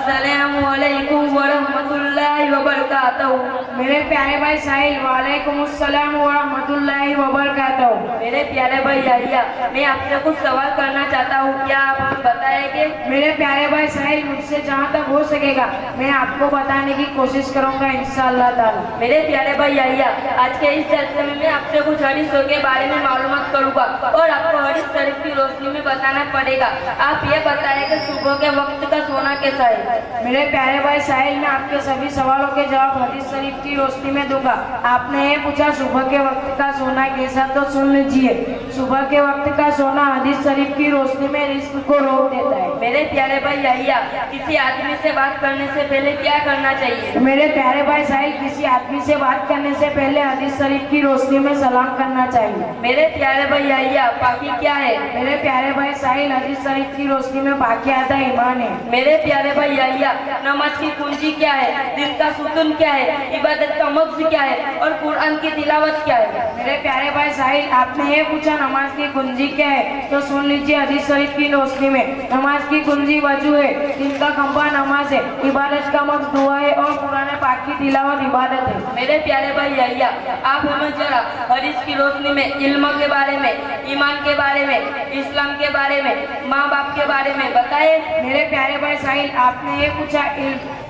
अस्सलामुअलैकुम वरहमतुल्लाहि वबरकातुहू। मेरे प्यारे भाई साहिल, वालेकुम अस्सलाम वरहमतुल्लाहि वबरकातुहू। मेरे प्यारे भाई याहिया, मैं आपसे कुछ सवाल करना चाहता हूँ, क्या आप हमें बताएंगे? मेरे प्यारे भाई साहिल, मुझसे जहाँ तक हो सकेगा मैं आपको बताने की कोशिश करूँगा इंशाअल्लाह ताला। मेरे प्यारे भाई याहिया, आज के इस जलसे में मैं आपसे कुछ हदीसों के बारे में मालूमात करूँगा और आपको हदीस शरीफ की रोशनी में बताना पड़ेगा। आप ये बताएं कि सुबह के वक्त का सोना कैसा है? मेरे प्यारे भाई साहिल, मैं आपके सभी सवालों के जवाब हदीस शरीफ की रोशनी में दूंगा। आपने ये पूछा सुबह के वक्त का सोना कैसा, तो सुन लीजिए। सुबह के वक्त का सोना हदीस शरीफ की रोशनी में रिस्क को रोक देता है। मेरे प्यारे भाई याहिया, किसी आदमी से बात करने से पहले क्या करना चाहिए? मेरे प्यारे भाई साहिल, किसी आदमी से बात करने से पहले हदीस शरीफ की रोशनी में सलाम करना चाहिए। मेरे प्यारे भाई याहिया, पाकी क्या है? मेरे प्यारे भाई साहिल, हदीस शरीफ की रोशनी में पाकी आता ईमान है। मेरे प्यारे भाई याहिया, नमाज की कुंजी क्या है? दिन का सुकून क्या है? इबादत का मकसद क्या है? और कुरान की तिलावत क्या है? मेरे प्यारे भाई साहिल, आपने ये पूछा नमाज की कुंजी क्या है, तो सुन लीजिए हदीस शरीफ की रोशनी में। नमाज की कुंजी वजू है, दिन का खंभा नमाज है, इबादत का मकसद दुआ है और कुरान पाक की तिलावत इबादत है। मेरे प्यारे भाई याहिया, आप हमें जरा हदीस की रोशनी में इल्म के बारे में, ईमान के बारे में, इस्लाम के बारे में, माँ बाप के बारे में बताए। मेरे प्यारे भाई साहिल, आपने ये पूछा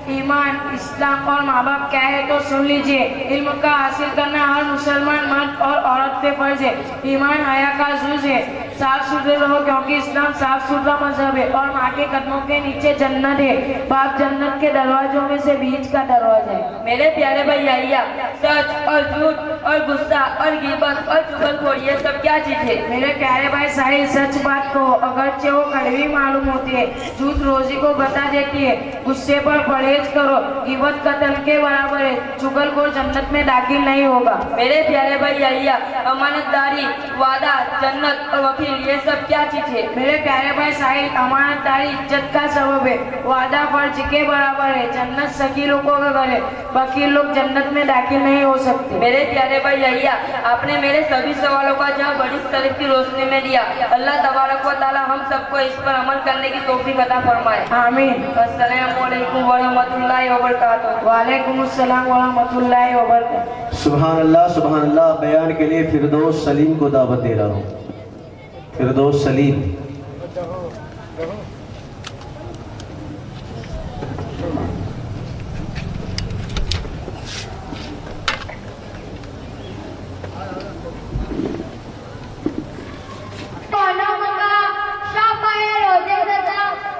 ईमान, इस्लाम और माँ बाप क्या है, तो सुन लीजिए। इल्म का हासिल करना हर मुसलमान मर्द और औरत पे फर्ज है। ईमान हया का जुज है, साफ सुथरे रहो क्योंकि इस्लाम साफ सुथरा मजहब है और माँ के कदमों के नीचे जन्नत है। बाप जन्नत के दरवाजों में से बीच का दरवाजा है। मेरे प्यारे भाई याहिया, सच और झूठ और गुस्सा और गिबत और चुगलखोरी ये सब क्या चीज है? मेरे प्यारे भाई साहिल, सच बात को अगरचे वो कड़वी मालूम होती है, झूठ रोजी को बता देती है। गुस्से पर परहेज करो, गिबत कत्ल के बराबर है, चुगलखोर जन्नत में दाखिल नहीं होगा। मेरे प्यारे भाई याहिया, अमानतदारी, वादा, जन्नत और वकील ये सब क्या चीज है? मेरे प्यारे भाई साहिल, अमानतदारी इज्जत का सबब है, वादा फर्ज के बराबर है, जन्नत सकी लोगों का घर है, वकील लोग जन्नत में दाखिल नहीं हो सकते। मेरे प्यारे भाई याहिया, आपने मेरे सभी सवालों का जवाब हदीस शरीफ की रोशनी में दिया। अल्लाह तबारक व तआला हम सबको इस पर अमल करने की तौफीक अता फरमाए। आमीन। अस्सलामु अलैकुम वरहमतुल्लाहि वबरकातुहू। वालेकुम अस्सलाम वरहमतुल्लाहि वबरकातुहू। सुभान अल्लाह, सुभान अल्लाह। बयान के लिए फिरदौस सलीम को दावत दे रहा हूँ। फिरदौस सलीम।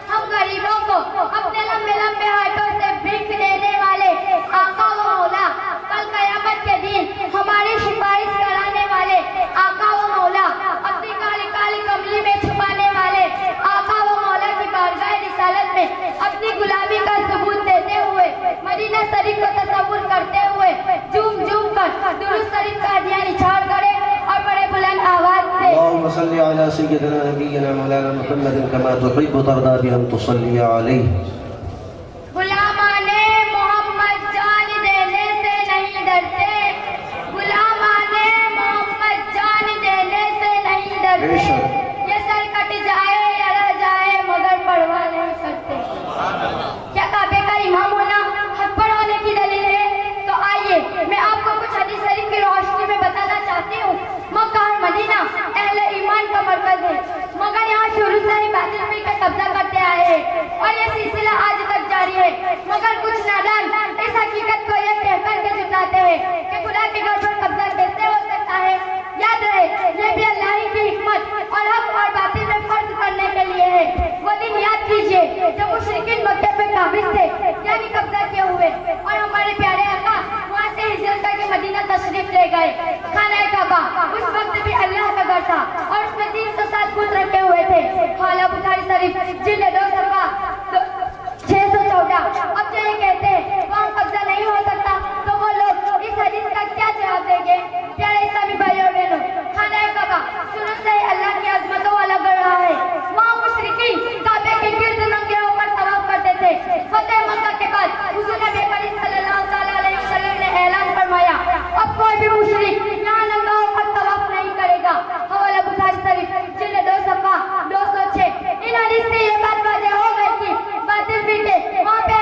हम गरीबों को अपने लंबे लंबे हाथों से भीख देने वाले आका व मौला, कल कयामत के दिन हमारी सिफारिश कराने वाले आका व मौला, अपनी काली काली कमली में छुपाने वाले आका व मौला की बारगाह रिसालत में अपनी गुलामी का सबूत देते हुए, मदीना शरीफ को तसव्वुर करते हुए झूम झूम कर दुरूद शरीफ का दिया निछाड़ करे और बड़े बुलंद आवाज से अल्लाहुम्मा सल्ली अला सय्यिदिना नबिय्यिना मौलाना मुहम्मदिन कमा तुहिब्बु तर्दा भी अन तुसल्ली अलैहि। गुलामाने मोहम्मद जान देने से नहीं डरते, गुलामाने मोहम्मद जान देने से नहीं डरते, ये सर कट जाए या रह जाए मगर परवाह नहीं करते। क्या काबे का इमाम होना हक पर होने की दलील है? तो आइए मैं आपको कुछ हदीस शरीफ की रोशनी में बताना चाहती हूँ। मक्का और मदीना अहले ईमान का मरकज है, मगर यहाँ शुरू से ही बातिल मिलकर कब्जा करते आए हैं और ये सिलसिला आज तक जारी है। मगर कुछ नादान इस हकीकत को ये कहकर के जुटाते हैं कि खुदा के घर पर कब्जा कैसे हो सकता है। याद रहे, ये भी अल्लाह ही की हिकमत और हक और बातिल में फर्क करने के लिए है। वो दिन याद कीजिए जब मुशरिकीन मक्के पे काबिज थे, यानी कब्जा किए हुए, और हमारे प्यारे आका वहाँ से हिजरत करके मदीना तशरीफ ले गए। खाना काबा उस वक्त भी अल्लाह का घर था और उसमें 307 बुत रखे हुए थे। हवाला बुखारी शरीफ जिल्द 2 सफा 614। अब जो ये कहते हैं वहाँ कब्जा नहीं हो सकता, तो वो लोग इस हदीस का क्या जवाब देंगे? प्यारे इस्लामी भाइयों और बहनों, खाना काबा शुरू से ही अल्लाह की अजमतों वाला गढ़ रहा है। वहाँ मुशरिकीन काबे के गिर्द नंगे होकर तवाफ करते थे। फतेह मक्का के बाद हुजूर नबी करीम सल्लल्लाहु अलैहि वसल्लम ने ऐलान फरमाया, अब कोई भी मुशरिक यहाँ नंगा होकर तवाफ नहीं करेगा। हवाला बुखारी शरीफ जिल्द 2 सफा 206। इन हदीस से ये बात वाज़ेह हो गई कि बातिल भी थे, वहाँ पे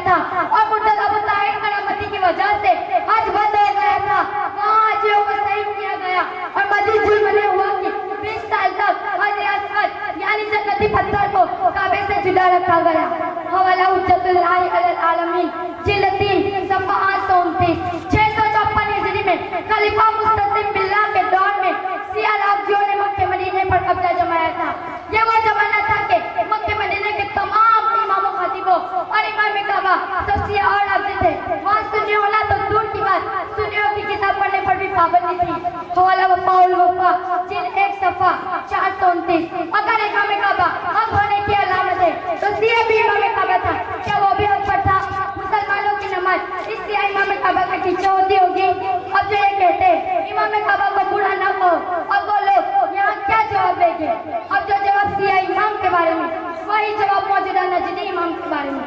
था और मुर्तज़ा अबू ताहिर करामती की वजह से हज बंद हो गया था। वहाँ हाजियों को शहीद किया गया और मजीद जुल्म ने हुआ कि 20 साल तक हजर अस्वद यानी जन्नती पत्थर को काबे से जुदा रखा गया। हवाला हुज्जतुल्लाह अलल आलमीन जिल्द 3 सफ़ा 829। 654 हिजरी में खलीफा मुस्तसिम बिल्लाह के दौर में सिया राफजियों ने मक्के मदीने पर कब्जा जमाया था। ये वो जमाना था कि मक्के मदीने के तमाम इमामों खतीबों और इमाम काबा सब सिया और राफजी थे। वहाँ सुन्नी होना तो दूर की बात, सुन्नियों की किताब पढ़ने पर भी पाबंदी थी। हवाला वफ़ाउल वफ़ा जिल्द 1 सफ़ा 429। अगर इमाम काबा हक होने की अलामत है तो सिया भी इमाम काबा था। क्या वो भी हक पर था? मुसलमानों की नमाज इस सिया इमाम काबा के पीछे होती होगी। अब जो ये कहते हैं इमाम काबा को बुरा ना कहो, अब वो लोग यहाँ क्या जवाब देंगे? अब जो जवाब सिया इमाम के बारे में वही जवाब मौजूदा नजदी इमाम के बारे में।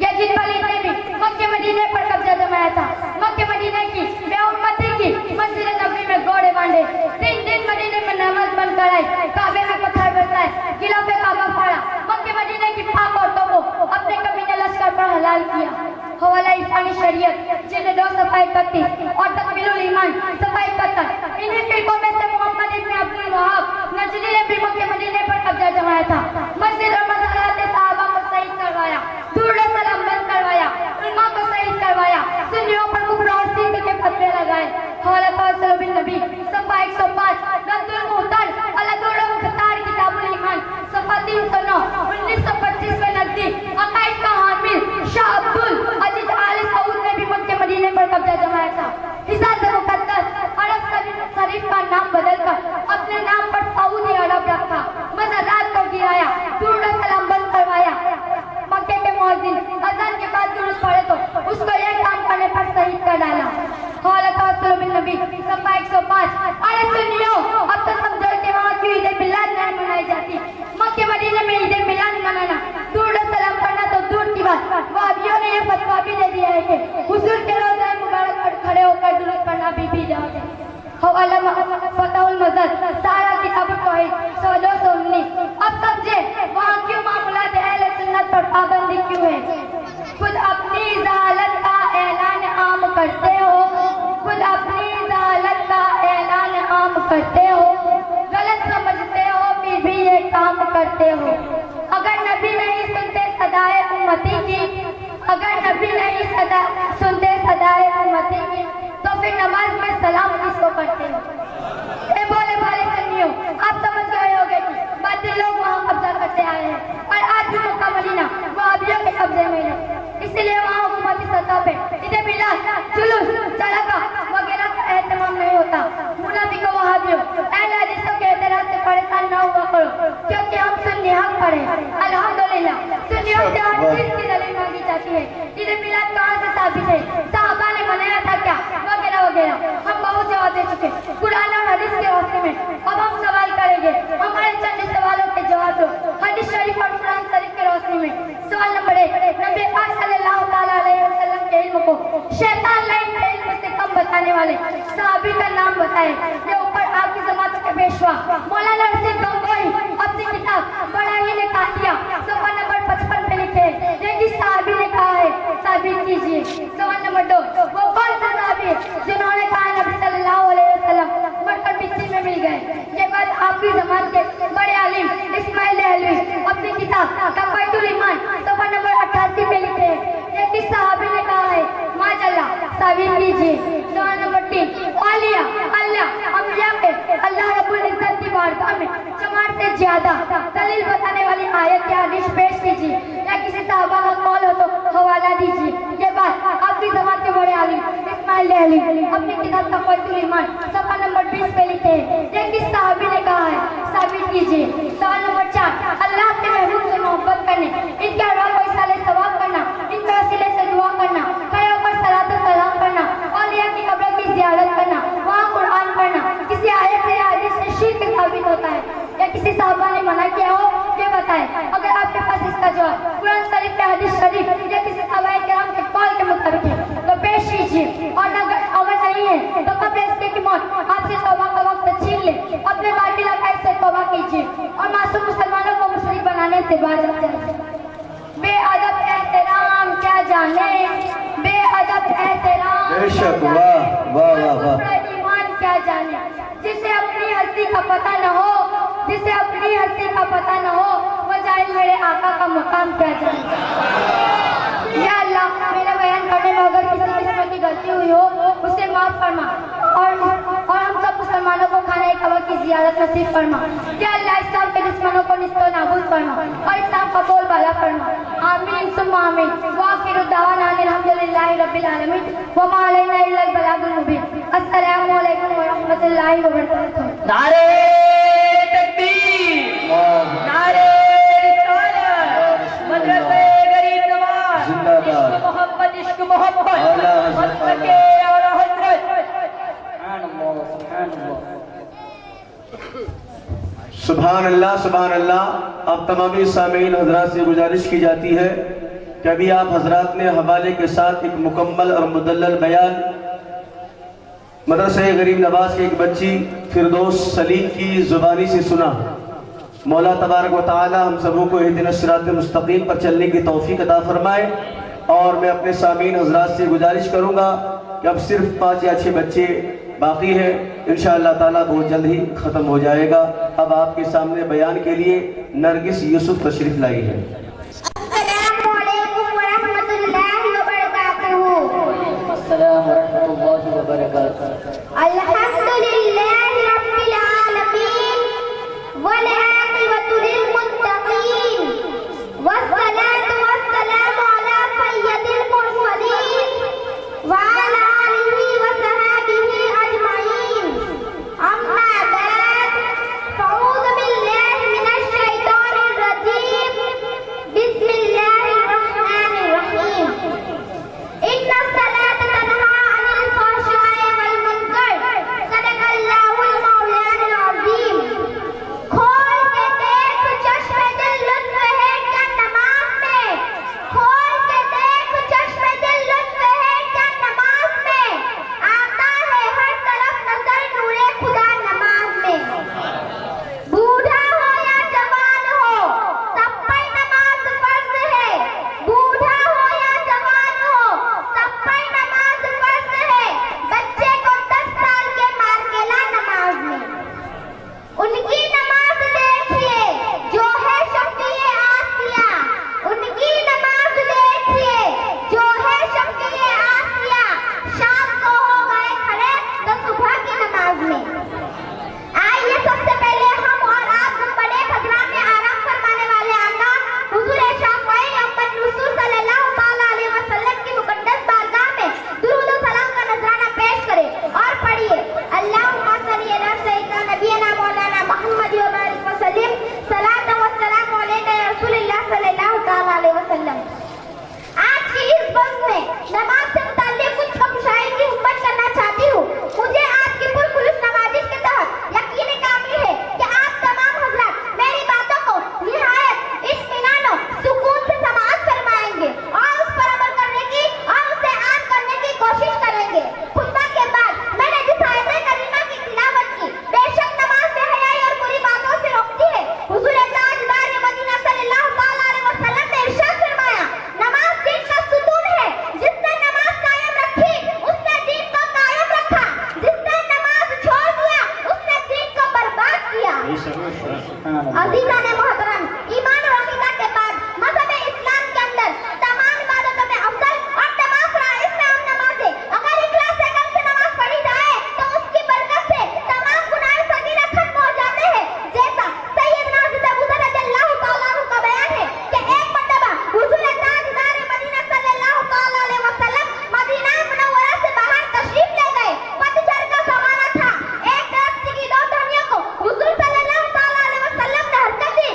यजीद पलीद ने भी मक्के मदीने पर कब्जा जमाया था। मक्के मदीने की बेउम्मती की मस्जिद नबवी में घोड़े बांधे, 3 दिन मदीने में नमाज बंद कराई, काबे में पत्थर बरसाए, गिलाफे काबा फाड़ा, मक्के मदीने की पाक औरतों को अपने कमीने लश्कर पर हलाल किया। हवाला इरफानी शरीयत जिल्द 2 सफ़ा 31 और तकमीलुल ईमान सफ़ा 71। इन्हीं फिरकों में से मोहम्मद इब्न अब्दुल वहाब नजदी ने भी मक्के मदीने पर कब्जा जमाया था। मस्जिद और मज़ारात सहाबा को शहीद करवाया, दूर सलाम बंद करवाया, उलमा को शहीद करवाया, सुन्नियों पर कुफ्र और शिर्क के फतवे लगाए। हवाला तवस्सुल बिन नबी सफ़ा 105 रद्दुल मुहतर अला दुर्र मुख्तार किताबुल ईमान सफ़ा 309। 1925 में नजदी अकाइद का हामिल शाह अब्दुल अजीज आले सऊद ने भी मक्के मदीने पर कब्जा जमाया था। हिजाज़ मुक़द्दस अरब शरीफ का नाम बदलकर अपने नाम पर सऊदी अरब रखा, मज़ारात को गिराया, दूर सलाम बंद करवाया। मक्के के मुअज्जिन अज़ान के बाद दुरूद पढ़े तो उसको यह काम करने पर शहीद कर डाला। हवाला तवस्सुल बिन नबी सफ़ा 105। अरे सुनियो, अब तो समझो कि वहाँ क्यों ईद मिलाद नहीं मनाई जाती। मक्के मदीने में ईद मिलाद मनाना, दूर सलाम करना तो दूर की बात, वहाबियों ने यह फतवा भी दे दिया है कि हुजूर के रोज़े मुबारक पर खड़े होकर दुरूद पढ़ना भी बिदअत है। हवाला फतहुल मज़द सारा किताब तौहीद 219। अब समझे वहाँ क्यों मामूलात अहले सुन्नत पर पाबंदी क्यों है। खुद अपनी ज़ालत का ऐलान आम करते हो, खुद अपनी ज़ालत का ऐलान आम करते हो, गलत समझते हो फिर भी ये काम करते हो। अगर नबी नहीं सुनते सदाए उम्मती की, अगर नबी नहीं सुनते सदाए उम्मती की तो फिर नमाज में सलाम किसको करते हो? ए बोले भाले सुनियो, आप समझ गए होंगे कि बातिल लोग वहाँ कब्जा करते आए हैं और आज भी मक्का मदीना वहाबियों के कब्जे में है। इसलिए वहाँ हुकूमती सतह पे ईद मिलाद, जुलूस, चरखा वगैरह का एहतमाम नहीं होता। मुनाफिकों वहाबियों अहले हदीसों के एतराज से परेशान न हुआ करो, क्योंकि हम सुन्नी हक पर हैं। अल्हम्दुलिल्लाह सुन्नियों से हर चीज की दलील मांगी जाती है। ईद मिलाद कहाँ से साबित है, साहबा ने मनाया था क्या, वगैरह वगैरह हम बहुत जवाब दे चुके कुरान और हदीस के रोशनी में। अब हम सवाल करेंगे, हमारे चंद सवालों के जवाब दो हदीस शरीफ और कुरान शरीफ के रोशनी में। सवाल नंबर 1, नबी पाक सल्लल्लाहु अलैहि वसल्लम के इल्म को शैतान लाइन के इल्म से कम बताने वाले सहाबी का नाम बताएं। ये ऊपर आपकी जमात के पेशवा मौलाना रशीद गंगोही अपनी किताब बड़ा ही ने काटिया सवाल नंबर 55 पे लिखे ये किस सहाबी ने कहा है, साबित कीजिए। सवाल नंबर 2, वो कौन सा सहाबी है जिन्होंने कहा नबी सल्लल्लाहु अलैहि वसल्लम मरकर मिट्टी में मिल गए। ये बात आपकी जमात के बड़े आलिम इस्माइल दहलवी अपनी किताब तक़वीतुल ईमान सफ़ा नंबर 88 पे लिखे हैं। ये किस सहाबी ने कहा है, माशाअल्लाह साबित कीजिए। सवाल नंबर 3, औलिया अल्लाह अंबिया पे अल्लाह रब्बुल इज्जत की बारगाह में जमात से ज्यादा दलील बताने वाली आयत या हदीस पेश कीजिए, या किसी सहाबा का कौल हो तो हवाला दीजिए। ये बात आपकी जमात के बड़े आलिम इस्माइल दहलवी अपनी किताब तक़वीतुल ईमान सफ़ा नंबर 20 पे लिखे हैं। ये किस सहाबी ने कहा है, साबित कीजिए। सवाल नंबर 4, अल्लाह के महबूब से मोहब्बत करने, इनके अलावा कोई साले सवाब करना, इनके वसीले से दुआ करना, खड़े होकर सलात व सलाम करना, औलिया की कब्र की ज़ियारत करना, वहाँ कुरान पढ़ना किसी आयत से या हदीस से शिर्क साबित होता है या किसी सहाबा ने मना किया हो, ये बताएं। अगर आपके पास इसका जवाब कुरान शरीफ या हदीस शरीफ या किसी सहाबाए किराम के कौल के मुताबिक है तो पेश कीजिए, और अगर नहीं है तो कब्र इसके की मौत आपसे तौबा का वक्त छीन ले, अपने बातिल अकायद से तौबा कीजिए और मासूम मुसलमानों को मुशरिक बनाने से बाज आ जाए। बेअदब एहतराम क्या जाने जाने बेअदब एहतराम बेशक, वाह वाह वाह वाह। ईमान क्या जाने जिसे अपनी हस्ती का पता न हो, जिसे अपनी हस्ती का पता न हो, वो जाए मेरे आका का मुकाम क्या जाने। या अल्लाह, मेरा बयान करने में अगर किसी किस्म की गलती हुई हो उसे माफ फरमा और हम सब मुसलमानों को खाने कबा की जियारत नसीब फरमा। या अल्लाह, इस्लाम के दुश्मनों को निस्तो नाबूद फरमा और इस्लाम का बोलबाला फरमा। आमीन सुम्मा आमीन। वाखिरु दावाना अल्हम्दुलिल्लाहि रब्बिल आलमीन व मा अलैना इल्लल बलागुल मुबीन। अस्सलामु अलैकुम व रहमतुल्लाहि व बरकातुहू। नारे तकबीर, नारे रिसालत, मदरसे गरीब नवाज, जिंदाबाद। इश्क मोहब्बत, इश्क मोहब्बत, आला हज़रत, मत के और हजरत। सुभान अल्लाह सुभान अल्लाह। अब तमामी सामीन हजरात से गुजारिश की जाती है कि अभी आप हजरात ने हवाले के साथ एक मुकम्मल और मुदल्लल बयान मदरसे गरीब नवाज की एक बच्ची फिरदौस सलीम की जुबानी से सुना। मौला तबारक व तआला हम सबों को इहदिनस सिरातल मुस्तकीम पर चलने की तौफीक अता फरमाए। और मैं अपने सामीन हजरात से गुजारिश करूँगा कि अब सिर्फ 5 या 6 बच्चे बाकी है, इंशाअल्लाह ताला बहुत जल्द ही ख़त्म हो जाएगा। अब आपके सामने बयान के लिए नरगिस यूसुफ तशरीफ लाई है। अस्सलामु अलैकुम व रहमतुल्लाहि व बरकातुहू। अल्हम्दुलिल्लाहि रब्बिल आलमीन वल आक़िबतु लिल मुत्तक़ीन वस्सलातु वस्सलामु अला सय्यिदिल मुरसलीन व अला आलिहि व सहाबिहि अजमईन। अम्मा बाद, फ़अऊज़ु बिल्लाहि मिनश शैतानिर रजीम। बिस्मिल्लाहिर रहमानिर रहीम। इन्नस सलात तन्हा अनिल फ़हशाइ वल मुनकर। सदक़ल्लाहुल मौलानुल अज़ीम। खोल के देख चश्मे दिल लुत्फ़ है क्या नमाज़ में। खोल के देख चश्मे दिल लुत्फ़ है क्या नमाज़ में। आता है हर तरफ नज़र नूरे खुदा नमाज में। बूढ़ा हो या जवान हो, सब पर नमाज फर्ज है। बूढ़ा हो या जवान हो, सब पर नमाज फर्ज है। बच्चे को 10 साल के मार के ला नमाज में। उनकी नमाज देखिए जो है शफ़ीए आसिया। उनकी नमाज देखिए जो है शफ़ीए आसिया। शाम को हो गए खड़े तो सुबह की नमाज में। आइए सबसे पहले हम और आप बड़े खजरा में आराम फरमाने वाले आका हुजूर शाफ़ई अहमद रसूल सल्लल्लाहु तआला अलैहि वसल्लम की मुक़द्दस बारगाह में दुरूद और सलाम का नजराना पेश करें और पढ़िए अल्लाहुम्मा सल्ली अला सय्यिदना नबियना मौलाना मुहम्मद व बारिक व सल्लिम सलात व सलाम अलैका या रसूलल्लाह सल्लल्लाहु तआला अलैहि वसल्लम। आज की इस बस में नमाज से मुताल्लिक कुछ खुशाई की उम्मत करना चाहती हूँ। मुझे आपकी पुरखुलूस नवाजिश के तहत यकीन कामिल है कि आप तमाम हज़रात मेरी बातों को निहायत इत्मीनान और सुकून से समाअत फरमाएंगे और उस पर अमल करने की और उसे आम करने की कोशिश करेंगे। खुतबा के बाद मैंने जिस आयत करीमा की तिलावत की, बेशक नमाज में हयाई और बुरी बातों से रोकती है। हुजूर ताजदार मदीना सल्लल्लाहु तआला अलैहि वसल्लम ने इरशाद फरमाया, नमाज दीन का सुतून है। जिसने नमाज कायम रखी उसने दीन को कायम रखा। जिसने नमाज छोड़ दिया उसने दीन को बर्बाद किया। अज़ीज़ान मोहतरम, ईमान और अक़ीदा के बाद मज़हब इस्लाम के अंदर तमाम इबादतों में अफजल और तमाम फ़राइज़ में अहम नमाज है। अगर इखलास से कल से नमाज पढ़ी जाए तो उसकी बरकत से तमाम गुनाह सगीरा खत्म हो जाते हैं। जैसा सैयदना हज़रत अबू ज़र रज़ियल्लाहु तआला अन्हु का बयान है कि एक मर्तबा हुज़ूर ताजदार मदीना सल्लल्लाहु तआला अलैहि वसल्लम मदीना मुनव्वरा से बाहर तशरीफ ले गए। पतझड़ का ज़माना था। एक दरख्त की 2 टहनियों को हुज़ूर सल्लल्लाहु तआला अलैहि वसल्लम ने हरकत दी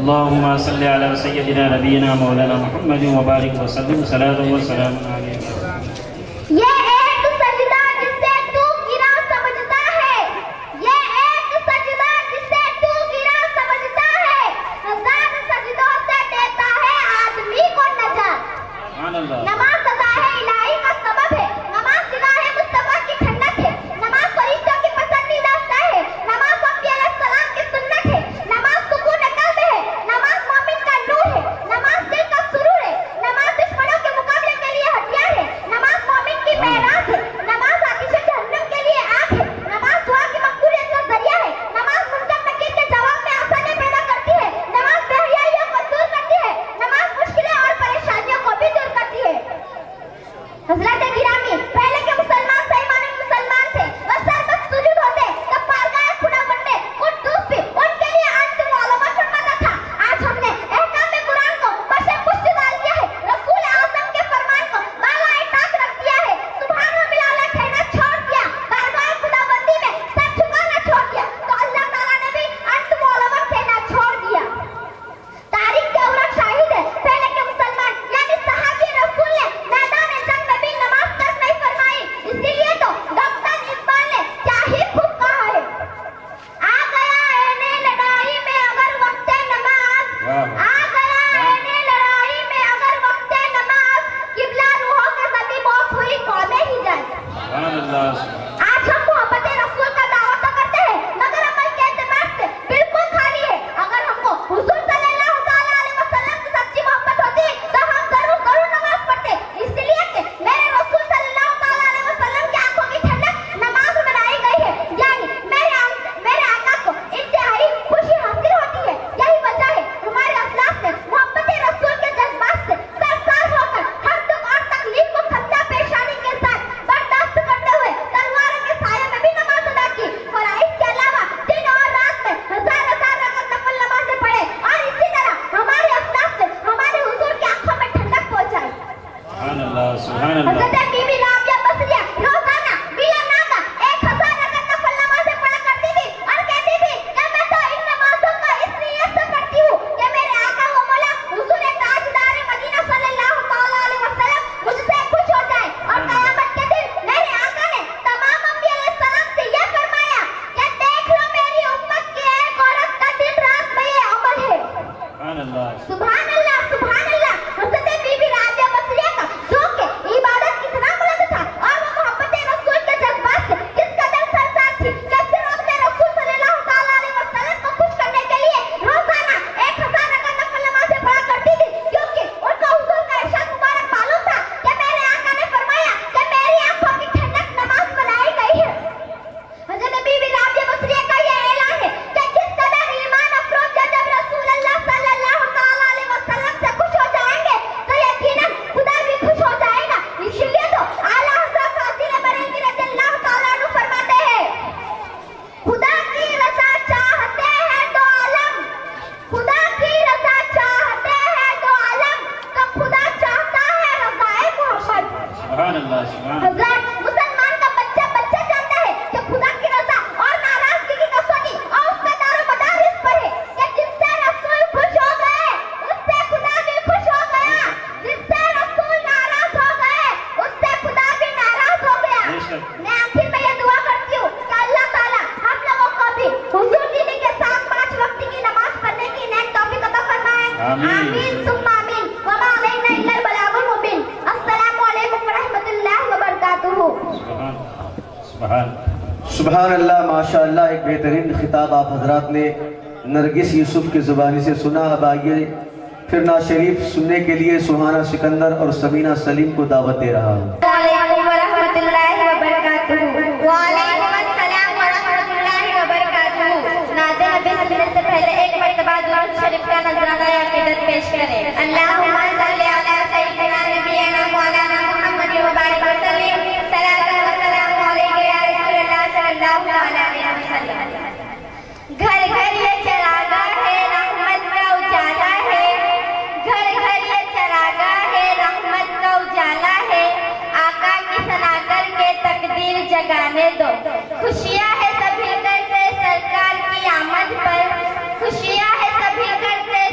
अल्लाहुम्मा सल्लि अला सय्यदिना नबीना मौलाना मुहम्मद व बारिक व सल्लिम सलातु व सलाम अलैहि। ये एक सजदा जिसे तू गिरा समझता है, ये एक सजदा जिसे तू गिरा समझता है, हजार सजदों से देता है आदमी को नजात। सुभान अल्लाह। नमाज अदा है इलाही का सबब है, नमाज सिवा है मुस्तफा की ठंडक है, नमाज फरिश्तों की पसंदीदा है, नमाज अम्बिया अलैहिस्सलाम की सुन्नत है, नमाज सुकून कल्ब है, नमाज मोमिन का नूर है, नमाज दिल का सुरूर है, नमाज दुश्मनों के मुकाबले के लिए हथियार है, नमाज मोमिन की मेराज है, नमाज आतिश जहन्नम के लिए आग है, नमाज दुआ की मकबूलियत का जरिया है, नमाज मुनकर नकीर के जवाब में आसानी पैदा करती है, नमाज बेहयाइयों को दूर करती है, नमाज मुश्किलें और परेशानियों को भी दूर करती है। हज़रत गिरामी, पहले के मुसलमान सही माने में मुसलमान थे, वह सरबत सुजूद होते, तब पारगाह खुदा बनते, कुद्दूस भी उनके लिए अंतिम मालूम फरमाता था। आज हमने अहकाम कुरान को बशे पुष्ट डाल दिया है, रसूल आज़म के फरमान को बालाए ताक रख दिया है, सुभान बिलाल कहना छोड़ दिया, पारगाह खुदाबंदी में सर झुकाना छोड़ दिया, तो अल्लाह ताला ने भी अंतिम मालूम कहना छोड़ दिया। तारीख के औरत शाहिद है, पहले के मुसलमान यानी सहाबी रसूल ने मैदान जंग में भी नमाज तक नहीं फरमाई, इसीलिए तो कप्तान इकबाल ने क्या ही खूब कहा है, आ गया एने लड़ाई में अगर वक्त नमाज, आ गया एने लड़ाई में अगर वक्त नमाज, किबला रूहों के सभी मौत हुई कौमें ही जाए। सुभान अल्लाह। आज हम मोहब्बत रसूल का दावा तो करते हैं, मगर अमल के एतबार से बिल्कुल खाली है। अगर हमको हुजूर सल्लल्लाहु ताला अलैहि वसल्लम की सच्ची मोहब्बत होती तो हम जरूर नमाज पढ़ते, इसलिए कि मेरे रसूल सल्लल्लाहु ताला अलैहि वसल्लम की आंखों की ठंडक नमाज में बनाई गई है, यानी मेरे आका को इंतहाई खुशी हासिल होती है। यही वजह है हमारे अफलास ने मोहब्बत रसूल के जज्बात से सरसार होकर हर दुख और तकलीफ को खंदा पेशानी के साथ बर्दाश्त करते हुए तलवारों के साये में भी नमाज अदा की, और इसके अलावा दिन और रात में हजार रकात नफल नमाजें पढ़े, और इसी तरह हमारे अफलास से हमारे हुजूर की आंखों में ठंडक पहुंचाई। सुभान अल्लाह। सुभान अल्लाह। हज़रत बीबी राबिया बसरिया रोजाना बिला नागा 1000 रकात नफल नमाजें पढ़ा करती थी, और कहती थी कि मैं तो इन नमाजों का इस नियत से पढ़ती हूँ कि मेरे आका व मौला हुजूर ताजदार मदीना सल्लल्लाहु ताला अलैहि वसल्लम मुझसे खुश हो जाए, और कयामत के दिन मेरे आका ने तमाम अंबिया अलैहिस्सलाम से यह फरमाया कि देख लो मेरी उम्मत की एक औरत का दिन रात में ये अमल है। सुभान अल्लाह। सुभान अल्लाह, सुभान अल्लाह। हज़रत बीबी राबिया बसरिया का शौक के इबादत कितना बुलंद था, और वो मोहब्बत रसूल के जज्बात से किस कदर सरसार थी कि सिर्फ अपने रसूल सल्लल्लाहु ताला अलैहि वसल्लम को खुश करने के लिए रोजाना 1000 रकात नफल नमाजें पढ़ा करती थी, क्योंकि उनको हुजूर का इरशाद मुबारक मालूम था कि मेरे आका ने फरमाया कि मेरी आंखों की ठंडक नमाज बनाई गई है। हज़रत बीबी राबिया बसरिया का यह ऐलान है कि किस कदर ईमान अफरोज जब रसूल अल्लाह सल्लल्लाहु ताला अलैहि वसल्लम से खुश हो जाएंगे तो यकीनन खुदा भी खुश हो जाएगा। इसीलिए तो आला हज़रत फातिमा बरेलवी रज़ियल्लाहु ताला अन्हु फरमाते हैं, खुदा की रज़ा चाहते हैं दो आलम, खुदा की रज़ा चाहते हैं दो आलम, तो खुदा चाहता है रज़ाए मोहम्मद। सुभान अल्लाह। सुभान अल्लाह। हज़रत मुसलमान का बच्चा जानता है कि खुदा की रज़ा और नाराजगी की कसौटी और उसका दारोमदार इस पर है कि जिससे रसूल खुश हो गए उससे खुदा भी खुश हो गया, जिससे रसूल नाराज हो गए उससे खुदा भी नाराज हो गया। मैं आखिर में ये दुआ करती हूँ कि अल्लाह ताला हम लोगों को भी हुजूर दीदी के साथ 5 वक्त की नमाज पढ़ने की नेक तौफीक अता फरमाए। आमीन। आमीन सुम्मा आमीन। वमा अलैना इल्लल बलागुल मुबीन। अस्सलामु अलैकुम व रहमतुल्लाहि व बरकातुहू। सुभान। सुभान। सुबहान अल्लाह, माशाअल्लाह। एक बेहतरीन खिताब आप हजरात ने नरगिस यूसुफ की ज़ुबानी से सुना। अब आइए फिर ना शरीफ सुनने के लिए सुहाना सिकंदर और समीना सलीम को दावत दे रहा हूँ। वालेकुम व रहमतुल्लाहि व बरकातुहू। वालेकुम अस्सलाम व रहमतुल्लाहि व बरकातुहू। नाज़े नबी सुनने से पहले एक मर्तबा दुरूद शरीफ का नजराना या अक़ीदत पेश करें। अल्लाहुम्मा सल्लि अला सय्यिदिना नबियना मौलाना मुहम्मद व बारिक व सल्लिम सलातन व सलाम अलैका या रसूलल्लाह सल्लल्लाहु अलैहि वसल्लम। घर घर ये चरागा है रहमत का उजाला है, घर घर ये चरागा है रहमत का उजाला है, आका की सना करके तकदीर जगाने दो। खुशियाँ है सभी करते सरकार की आमद पर, खुशियाँ है सभी करते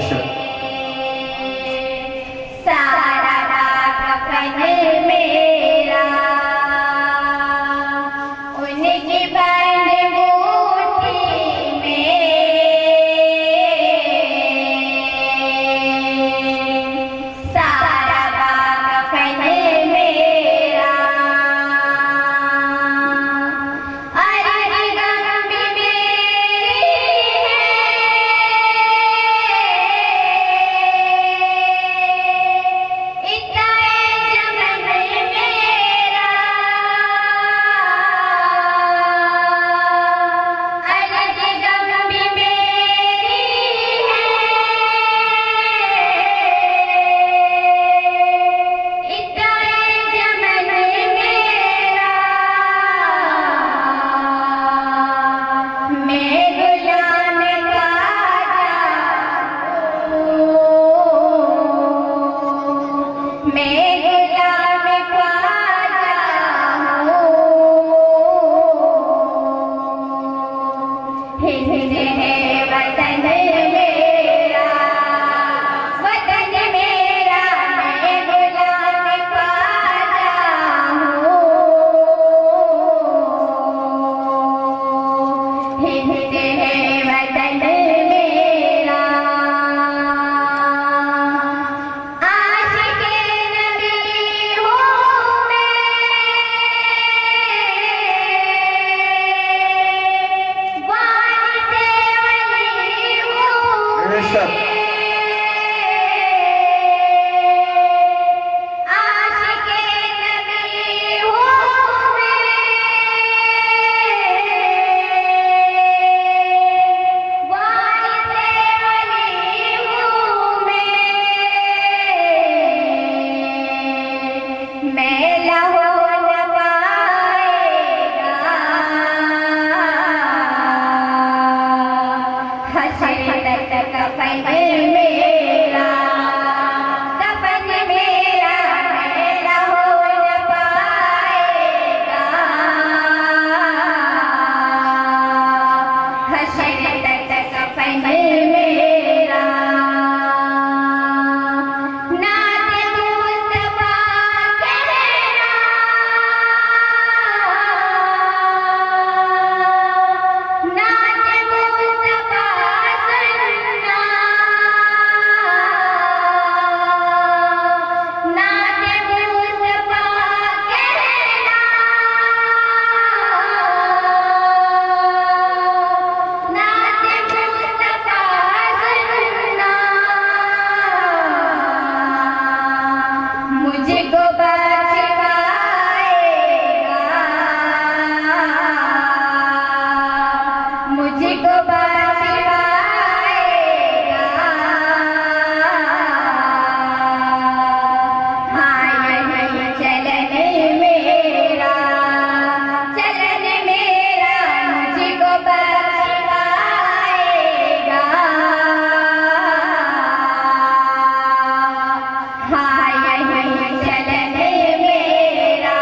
बेशक सारा कफन मेरा उनकी बंद मुट्ठी में, सारा कफन मेरा अरे गम भी मेरी है, इतना जमन मेरा अरे गम भी मेरी है, इतना जमन मेरा मैं गुलाम ख्वाजा, मैं गुलाम ख्वाजा हूँ। हिंद है वतन मेरा, वतन मेरा, मैं गुलाम ख्वाजा हूँ। हिंद है वतन मेरा, आशिक़े नबी हूँ मैं, वारिसे वली हूँ बेशक आशिक़े नबी हूँ मैं, वारिसे वली हूँ मैं लहो न पाएगा हश्र तक कफन मेरा, कफन मेरा मैं लहो न पाएगा हश्र तक कफन मेरा। नाते मुस्तफा कहना, नाते मुस्तफा सुनना, नाते मुस्तफा कहना, नाते मुस्तफा सुनना, मुझको बख्शवाएगा मुझको बख्शवाएगा हाँ यही चलन मेरा, चलन मेरा मुझको बख्शवाएगा हाँ यही चलन मेरा।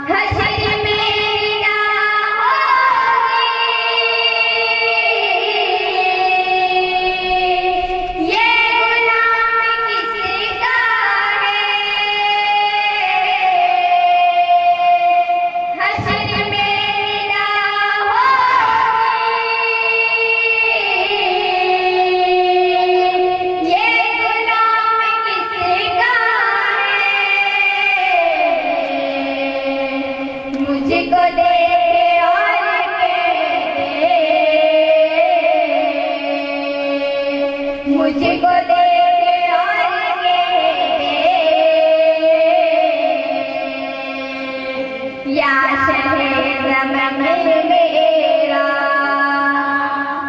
हश्र मेरी ना होगी, ये गुलाम किसका है, हश्र मेरी ना होगी, ये गुलाम किसका है, मुझको देखे और मुझको देखे और या शहे ज़मन मेरा,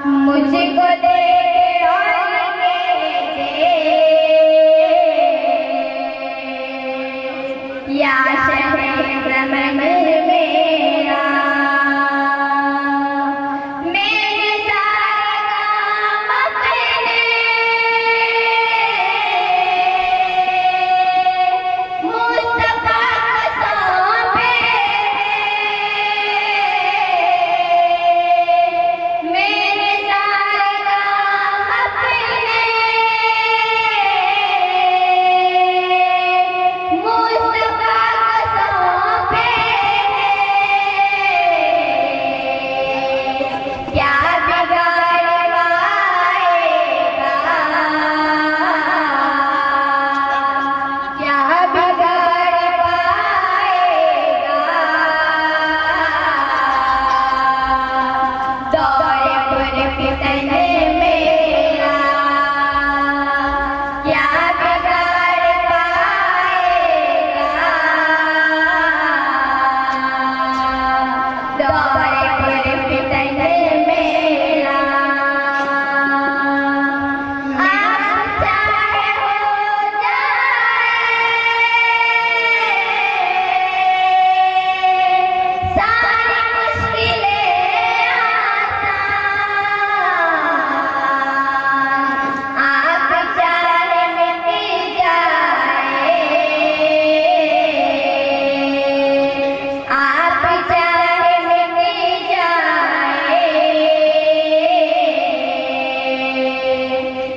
मुझको देखे और या शहे ज़मन मेरा। मेरे सारे काम अपने मुस्तफा को सौंपे, मेरे सारे काम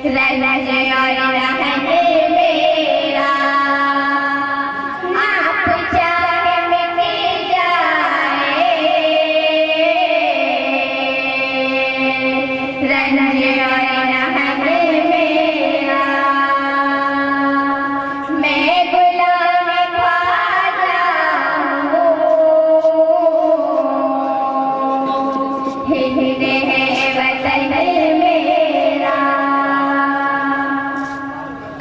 रंज और रहन मेरा आप चाहे मिट जाए, रंज और रहन मेरा मैं गुलाम ख्वाजा हूँ, हिंद है वतन मेरा।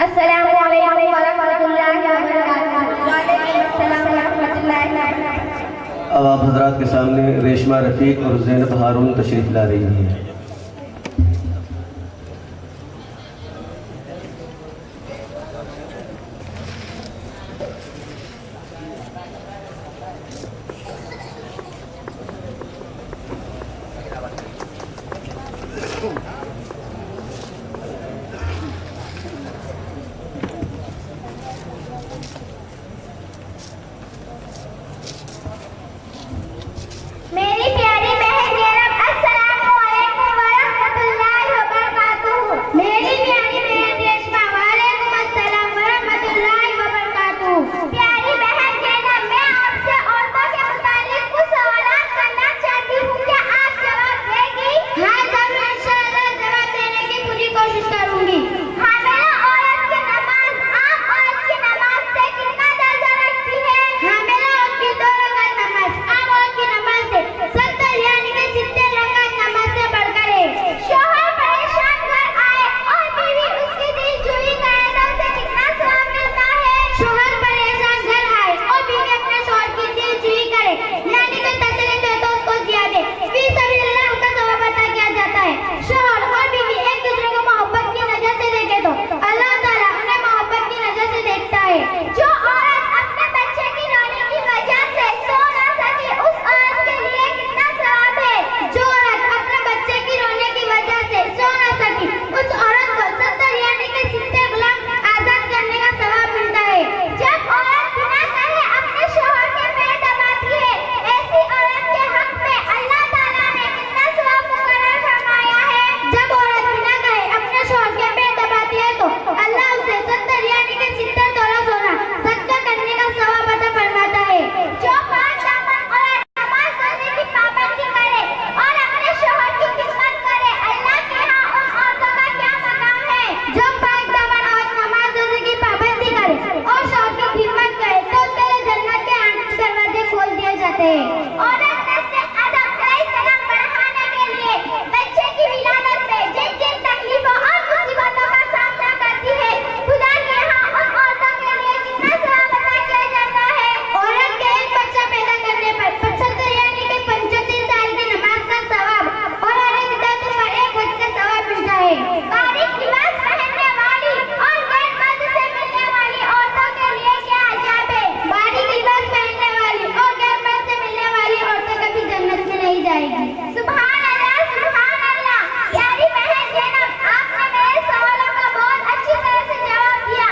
अस्सलामु अलैकुम वरहमतुल्लाहि वबरकातुहू। वालेकुम अस्सलाम वरहमतुल्लाहि वबरकातुहू। अब आप हजरात के सामने रेशमा रफ़ीक और ज़ैनब हारून तशरीफ़ ला रही हैं। मेरी प्यारी बहन ज़ैनब, अस्सलामु अलैकुम वरहमतुल्लाहि वबरकातुहू। मेरी प्यारी बहन रेशमा, वालेकुम अस्सलाम वरहमतुल्लाहि वबरकातुहू। प्यारी बहन ज़ैनब, मैं आपसे औरतों के मुतालिक कुछ सवालात करना चाहती हूँ, क्या आप जवाब देंगी? हाँ जरूर, इंशाअल्लाह जवाब देने की पूरी कोशिश करूँगी। हामिला औरत की नमाज आम औरत की नमाज से कितना दर्जा रखती है? हामिला औरत की 2 रकात नमाज आम औरत की नमाज से 70 यानी कि 70 रकात नमाज से बढ़कर है। शौहर परेशान घर आए और बीवी उसकी दिलजोई करे तो उसे कितना सवाब मिलता है? शौहर परेशान घर आए और बीवी अपने शौहर की दिलजोई करे यानी कि तसल्ली दे तो उसको दिया दे, फी सबिलिल्लाह उसका सवाब अता किया जाता है। शौहर और बीवी एक दूसरे को मोहब्बत की नजर से देखे तो अल्लाह ताला उन्हें मोहब्बत की नजर से देखता है। जो औरत अपने बच्चे की रोने की वजह से सो ना सके उस औरत के लिए कितना सवाब है? जो औरत अपने बच्चे की रोने की वजह से सो ना सकी उस औरत को 70 यानी कि 70 गुलाम आजाद करने का सवाब मिलता है। जब औरत बिना कहे अपने शौहर के पैर दबाती है, ऐसी औरत के हक में अल्लाह ताला ने कितना सवाब मुकर्रर फरमाया है? जब औरत बिना कहे अपने शौहर के पैर दबाती है तो अल्लाह उसे 70 यानी कि 70 तोला सोना सदका करने का सवाब अता फरमाता है। जो पांच दामन औरत नमाज पढ़ने की पाबंदी करे और अपने शौहर की खिदमत करे, अल्लाह के यहाँ उन औरतों का क्या मकाम है? जो पांच दामन औरत नमाज पढ़ने की पाबंदी करे और शौहर की खिदमत करे तो उसके लिए जन्नत के 8 दरवाजे खोल दिए जाते हैं। औरत नस्ल आदम अलैहिस्सलाम बढ़ाने के लिए बच्चे की विलादत में जिन जिन तकलीफों और मुसीबतों का सामना करती है, खुदा के यहाँ उन औरतों के लिए कितना सवाब अता किया जाता है? औरत के एक बच्चा पैदा करने पर 75 यानी कि 75 साल की नमाज का सवाब और हर एक दर्द पर 1 हज का सवाब मिलता है। बारीक लिबास पहनने वाली और गैर मर्द से मिलने वाली औरतों के लिए क्या अजाब है? बारीक लिबास पहनने वाली और गैर मर्द से मिलने वाली औरतें कभी जन्नत में नहीं जाएगी। सुभान अल्लाह, सुभान अल्लाह। प्यारी बहन ज़ैनब, आपने मेरे सवालों का बहुत अच्छी तरह से जवाब दिया।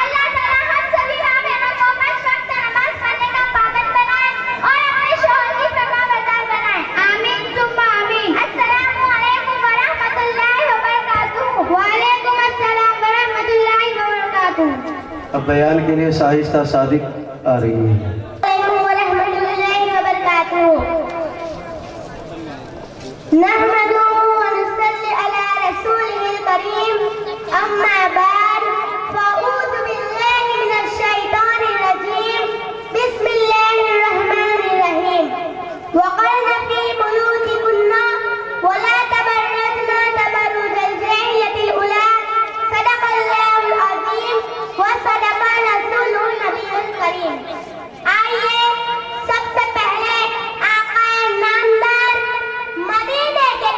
अल्लाह ताला हम सभी माँ बहनों को 5 वक्त नमाज पढ़ने का पाबंद बनाए और अपने शौहर की फरमाबरदार बनाए। आमीन सुम्मा आमीन। अस्सलामु अलैकुम वरहमतुल्लाहि वबरकातुहू। वालेकुम अस्सलाम वरहमतुल्लाहि वबरकातुहू। अब बयान के लिए शाइस्ता सादिक आ रही हैं। अस्सलामु वरहमतुल्लाहि वबरकातुहू। नहमदुहु व नुसल्ली अला रसूलिहिल करीम, अम्मा बाद, फ़अऊज़ु बिल्लाहि मिनश शैतानिर रजीम, बिस्मिल्लाहिर रहमानिर रहीम। वक़र्न फ़ी बुयूतिकुन्ना व ला तबर्रजना तबर्रुजल जाहिलियतिल उला, सदक़ल्लाहुल अज़ीम व सदक़ा रसूलुहुन नबियुल करीम। आइए सबसे पहले आका नामदार मदीने के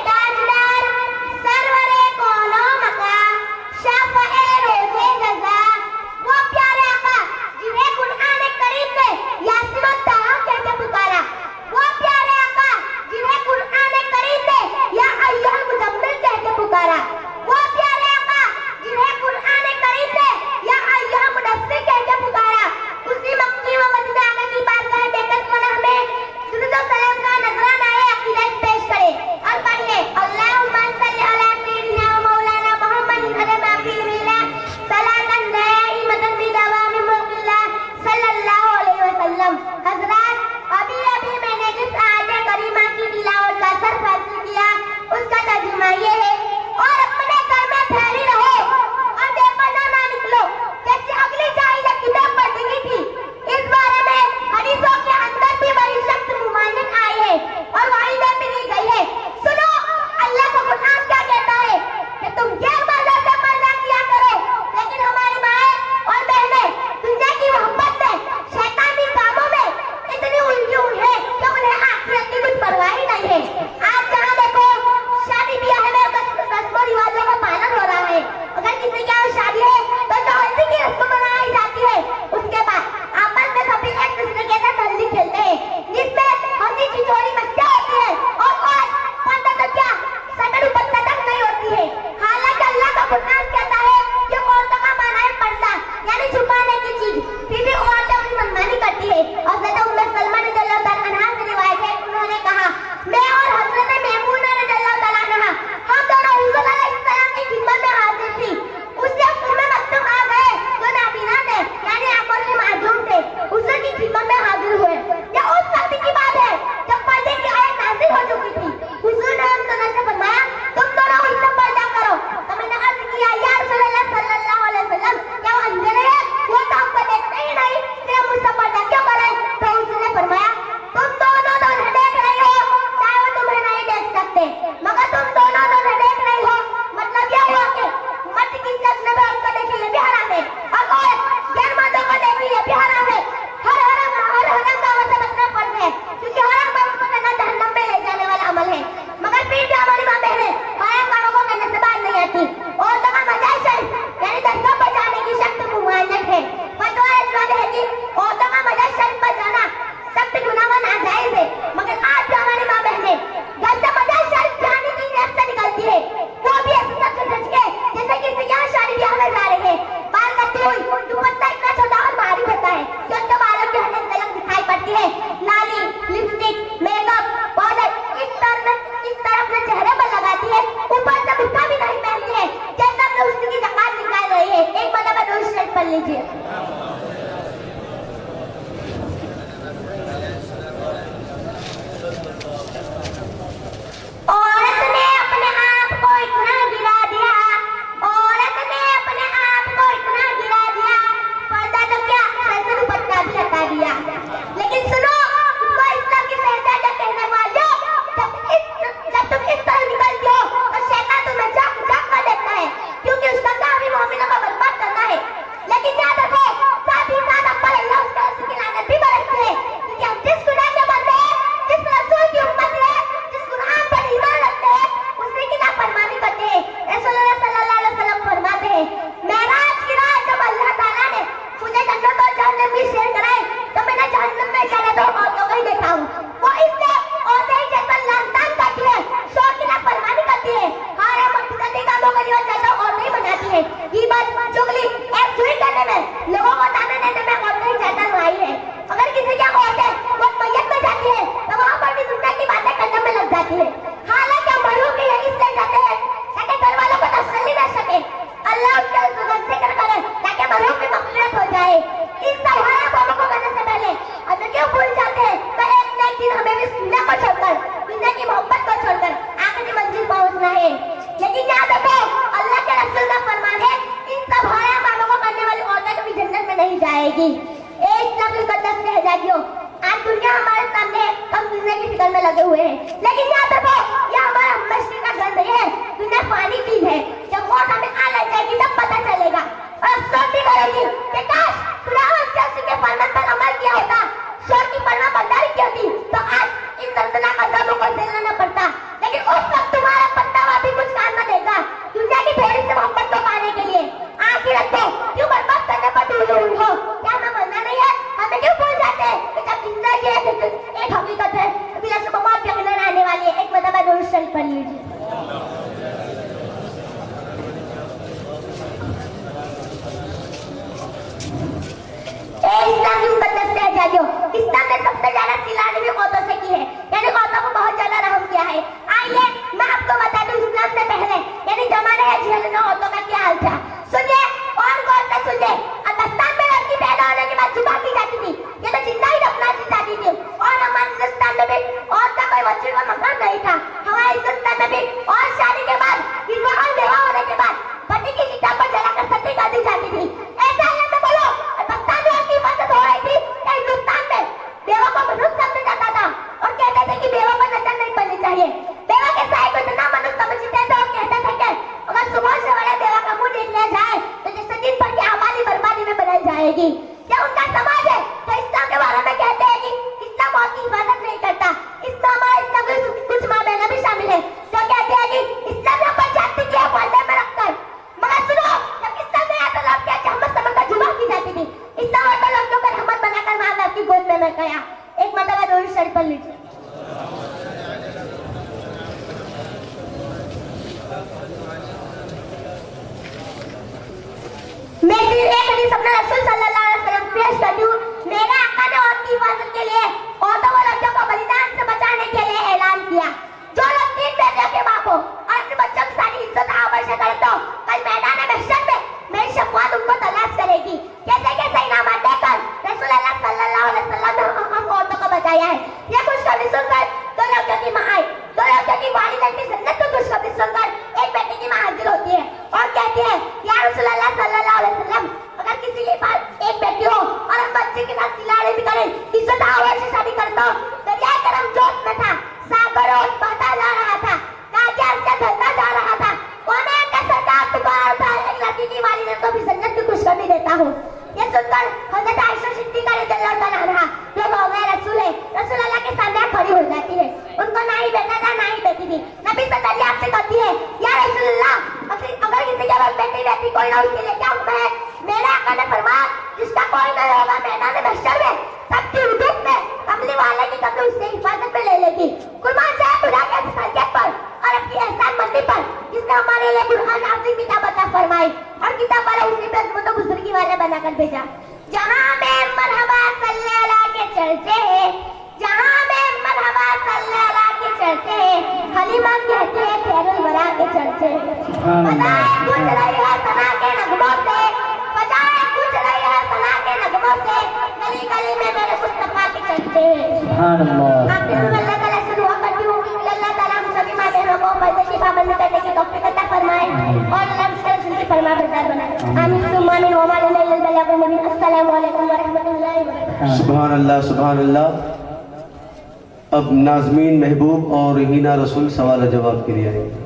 कुरान कहता है कि औरतों का माना है पर्दा, यानी छुपाने की चीज, फिर भी औरतें अपनी मनमानी करती है। और हज़रत उम्मे सलमा रज़ियल्लाहु तआला अन्हा से रिवायत है, उन्होंने कहा, मैं और हज़रत मैमूना रज़ियल्लाहु तआला अन्हा हम दोनों हुज़ूर अलैहिस्सलाम की खिदमत में हाजिर थी। उससे उम्मे मक्तूम आ गए जो नाबीना थे, यानी आंखों से माजूम थे, हुज़ूर की खिदमत में हाजिर हुए। यह उस वक्त की बात है जब पर्दे की आयत नाज़िल हो चुकी थी। हुज़ूर ने हम दोनों से फरमाया, तुम दोनों उससे पर्दा करो। तो मैंने अर्ज़ किया, या रसूलल्लाह सल्लल्लाहु अलैहि वसल्लम, क्या वो अंधे हैं? वो तो हमको देखते ही नहीं, फिर हम उससे पर्दा क्यों करें? तो उसने फरमाया, तुम दोनों तो उन्हें देख रही हो, चाहे वो तुम्हें नहीं देख सकते, मगर तुम दोनों तो उन्हें देख रही हो, मतलब यह हुआ कि मर्द की शक्ल में उनको देखी ये भी हराम है, और औरत गैर मर्दों को देखी ये भी हराम है। हर हराम कामों से बचना फर्ज है, क्योंकि हराम कामों को करना जहन्नम में ले जाने वाला अमल है। मगर फिर भी हमारी माँ बहनें हराम कामों को करने से बाहर नहीं आती। औरतों का मजाज शरीफ, यानी दस्तों पर जाने की शक्ति मुमानत है। फतवा इस्लाम है कि औरतों का मजाज शरीफ पर जाना सख्त गुनाह व नाजायज है। मगर आज जो हमारी माँ बहनें घर से मजाज शरीफ जाने की नीयत से निकलती है, वो भी ऐसे सच के जैसे किसी यहाँ शादी ब्याह में जा रहे हैं, बाल कटी हुई, दुपट्टा इतना छोटा और भारी होता है कि उनके बालों की हलक झलक दिखाई पड़ती है। लाली, लिपस्टिक, मेकअप, पाउडर इस तरह अपने चेहरे पर लगाती है, ऊपर से बुर्का भी नहीं पहनती है, जैसे अपने उसकी ज़कात निकाल रही है। एक मरतबा दुरूद शरीफ पढ़ लीजिए। औरत ने अपने आप को इतना गिरा दिया, औरत ने अपने आप को इतना गिरा दिया, पर्दा तो क्या ऐसे दुपट्टा भी हटा दिया। लेकिन सुनो, तुमको इस्लाम की शहजादा कहने वालों, जब तुम इस तरह निकलती हो तो शैतान तुम्हें झांक कर देखता है, क्योंकि उसका काम ही मोमिनों को बर्बाद करना है। लेकिन याद रखो, साथ ही साथ अब्बा अल्लाह उसका रसूल की लानत भी बरसती है, क्योंकि हम जिस खुदा के बंदे हैं, जिस रसूल की उम्मत है, जिस कुरान पर ईमान रखते हैं, उसी की नाफरमानी करते हैं। रसूलुल्लाह सल्लल्लाहु अलैहि वसल्लम फरमाते हैं, मेराज की रात जब अल्लाह ताला ने मुझे जन्नत और जहन्नम की शेयर कराई, तो मैंने जहन्नम में जन्नत और औरतों को ही देखा हूँ। वो इसलिए औरतें ही जैसा लानतान करती है, शौक की नाफरमानी करती है, हारे मकसदी कामों को जीवन जैसा औरतें ही बनाती है। गीबत, चुगली, एकजुई करने में, लोगों को ताने देने में औरतें ही ज्यादा माहिर है। अगर किसी की औरतें वो मैयत में जाती है तो वहाँ पर भी दुनिया की बातें करने में लग जाती है। हालांकि मरूफ के यही इसलिए जाते हैं ताकि घर वालों को तसल्ली मिल सके, अल्लाह उसके जिक्र करे ताकि मरूफ की मग़फ़िरत हो जाए। इन सब हराम कामों को करने से पहले अगर क्यों भूल जाते हैं तो एक न एक दिन हमें भी दुनिया को छोड़कर, दुनिया की मोहब्बत को छोड़कर आखिरी मंजिल पहुंचना है। लेकिन याद रखो, अल्लाह के रसूल का फरमान है, इन सब हराम कामों को करने वाली औरतें कभी जन्नत में नहीं जाएगी। इस्लाम के मुक़द्दस शहजादियों, आज दुनिया हमारे सामने है, हम दुनिया की फिक्र में लगे हुए हैं। लेकिन याद रखो, यह हमारा हमदर्दी का घर नहीं है, दुनिया फानी चीज है। जब मौत हमें आ लग जाएगी तब पता चलेगा, और अफसोस भी करेगी कि काश खुदावंद के उसके फरमान पर अमल किया होता, शोर की फरमाबरदारी की होती, तो आज इन दर्दनाक अज़ाबों को झेलना न पड़ता। लेकिन उस वक्त तुम्हारा पत्ता भी कुछ काम न देगा दुनिया की थोड़ी सी मोहब्बत को पाने के लिए। आखिरत को क्यों बर्बाद करने पर दूर हो? क्या हमें मरना नहीं है? हमें क्यों भूल जाते हैं कि जब जिंदगी एक हकीकत है, फिर ऐसे बहुत यकीनन आने वाली है। एक मरतबा दुरूद शरीफ पढ़ लीजिए। इस्लाम की मुक़द्दस शहजादियों, इस्लाम ने सबसे ज्यादा सिलाने भी औरतों से की है, यानी औरतों को बहुत ज्यादा रहम किया है। आइए मैं आपको बता दूं, इस्लाम से पहले यानी जमाने है जिहालना औरतों का क्या हाल था। सुनिए और गौर से सुनिए। अफगानिस्तान में लड़की पैदा होने के बाद जुबा की जाती थी, ये तो जिंदा ही दफना दी जाती थी। और हमारे हिंदुस्तान में भी औरत का कोई वजूद व मकाम नहीं था। हमारे हिंदुस्तान में भी और शादी के बाद विवाह होने के बाद पति की चिता पर जलाकर सती कर दी जाती थी। ऐसा अल्लाह से बोलो, पाकिस्तान में की मदद हो रही थी, हिंदुस्तान में बेवा को मनुष्य मैं सिर्फ एक हदीस अपने रसूल सल्लल्लाहु अलैहि वसल्लम पेश करती हूँ। मेरे आका ने औरत की हिफाजत के लिए औरतों व लड़कियों को बलिदान से बचाने के लिए ऐलान किया। जो लोग 3 बेटियों के बाप हो और अपने बच्चों की सारी इज्जत आबरूएं करते हो, कल मैदान महशर में मेरी शफाअत उनको तलाश करेगी। कैसे कैसे इनाम देकर रसूल अल्लाह सल्लल्लाहु अलैहि वसल्लम ने हम औरतों को बचाया है। ये खुशखबरी सुनकर 2 लड़कियों की माँ आई। 2 लड़कियों की वालिदा की जन्नत की खुशखबरी सुनकर एक बेटी की माँ हाजिर होती है और कहती है, या रसूल अल्लाह सल्लल्लाहु अलैहि वसल्लम, अगर किसी के पास एक बेटी हो और हम बच्चे के साथ सिलाड़े भी करें, इज्जत आबरूएं से शादी करता हो, दरिया करम जोश में था, सागर और बढ़ता जा रहा था, काजा से ढलता जा रहा था, कौन है का सरकार पुकार था, एक लड़की की वालिदा को भी जन्नत की खुशखबरी देता हूँ। ये सुनकर हज़रत आयशा सिद्दीक़ा रज़ियल्लाहु अन्हा जो मौला रसूल है, रसूल अल्लाह के सामने खड़ी हो जाती है। उनको ना ही बेटा था ना ही बेटी थी। नबी सल्लल्लाहु आपसे कहती है, या रसूल अल्लाह, अगर किसी के पास बेटी बेटी कोई ना, उसके लिए क्या हुक्म है? मेरे आका ने फरमाया, जिसका कोई नहीं होगा मैदान महशर में सबकी हुदूद में कमली वाले की कमली उससे हिफाजत में ले लेगी। कुर्बान जाए खुदा के खैरियत पर और अपनी एहसान मंदी पर, जिसने हमारे लिए कुरान नाज़िल किताब अता फरमाई और किताब वाला उसी पे अज़मत व बुज़ुर्गी वाले बनाकर भेजा। जहाँ में मरहबा सल्लल्लाहु के चलते हैं, जहाँ में मरहबा सल्लल्लाहु के चलते हैं, हलीमा कहती है खैरुल वरा के चलते हैं। बजाए कुछ रही है सना के नगमों से, बजाए कुछ रही है सना के नगमों से, गली गली में मेरे मुस्तफा के चलते हैं। आखिर में अल्लाह ताला से दुआ करती हूँ कि अल्लाह ताला हम सभी माँ बहनों को फर्ज़ की पाबंदी करने की तौफीक अता फरमाए और अल्लाह उनकी फरमाबरदार बनाए। आमीन सुम्मा आमीन व मा लना इल्ला अल बलागुल मुबीन। अस्सलामु अलैकुम व रहमतुल्लाहि व बरकातहू। सुभान अल्लाह, सुभान अल्लाह। अब नाज़मीन महबूब और हीना रसूल सवाल जवाब के लिए आएंगे।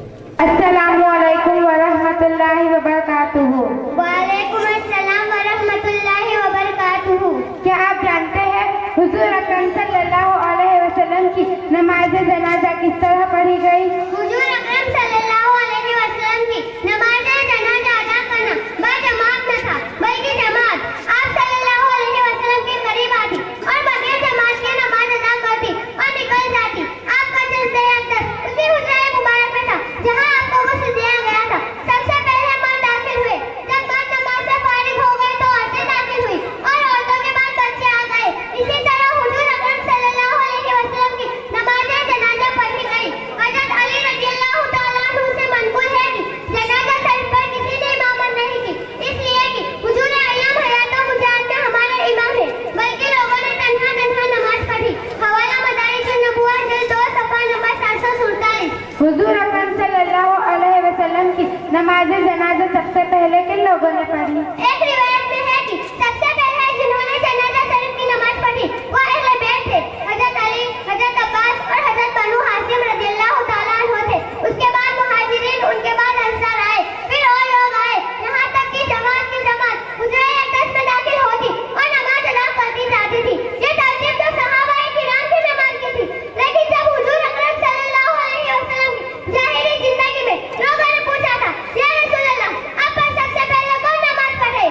अस्सलामु अलैकुम व रहमतुल्लाहि व बरकातहू। वालेकुम अस्सलाम व रहमतुल्लाहि व बरकातहू। क्या आप जानते हैं हुजूर अकरम सल्लल्लाहु अलैहि वसल्लम की नमाज जनाजा किस तरह पढ़ी गई? हुजूर अकरम सल्लल्लाहु अलैहि वसल्लम की नमाज जनाजा अदा करना बाजमात न था, बल्कि जमात आप सल्लल्लाहु अलैहि वसल्लम के करीब आती और बगैर जमात के नमाज अदा करती और निकल जाती। आपका जज्बे अंदर उसी हुजरा मुबारक में था जहां आपको गुस्ल दिया गया था। सबसे पहले मां दाखिल हुए, जब मां नमाज से फारिग हो गए तो औरतें दाखिल हुई और औरतों के बाद बच्चे आ गए। इसी तरह हुजूर अकरम सल्लल्लाहु अलैहि वसल्लम की नमाज जनाजा पढ़ी गई। हज़रत अली रज़ियल्लाहु तआला अन्हु से मनक़ूल है कि जनाजा शरीफ पर किसी ने इमामत नहीं की, इसलिए कि हुजूर अय्याम हयात व मुजाहिद में हमारे इमाम है, बल्कि लोगों ने तन्हा तन्हा नमाज पढ़ी। हवाला मदारिजुन नबुव्वह जिल्द 2 सफ़ा नंबर 747। हुजूर अकरम सल्लल्लाहु अलैहि वसल्लम की नमाज जनाजा सबसे पहले किन लोगों ने पढ़ी? एक रिवायत में है कि सबसे पहले जिन्होंने जनाजा शरीफ की नमाज पढ़ी वो अहले बैत थे। हज़रत अली, हज़रत अब्बास और हज़रत बनु हाशिम रज़ियल्लाहु तआला अन्हु थे। उसके बाद मुहाजिरीन, उनके बाद अंसार आए, फिर और लोग आए, यहाँ तक कि जमात की जमात हुजरे अक़दस में दाखिल होती और नमाज अदा करती जाती थी। ये तरतीब तो सहाबाए किराम की नमाज की थी। लेकिन जब हुजूर अकरम सल्लल्लाहु अलैहि वसल्लम की ज़ाहिरी जिंदगी में लोगों ने पूछा था, या रसूल अल्लाह, आप पर सबसे पहले कौन नमाज पढ़े?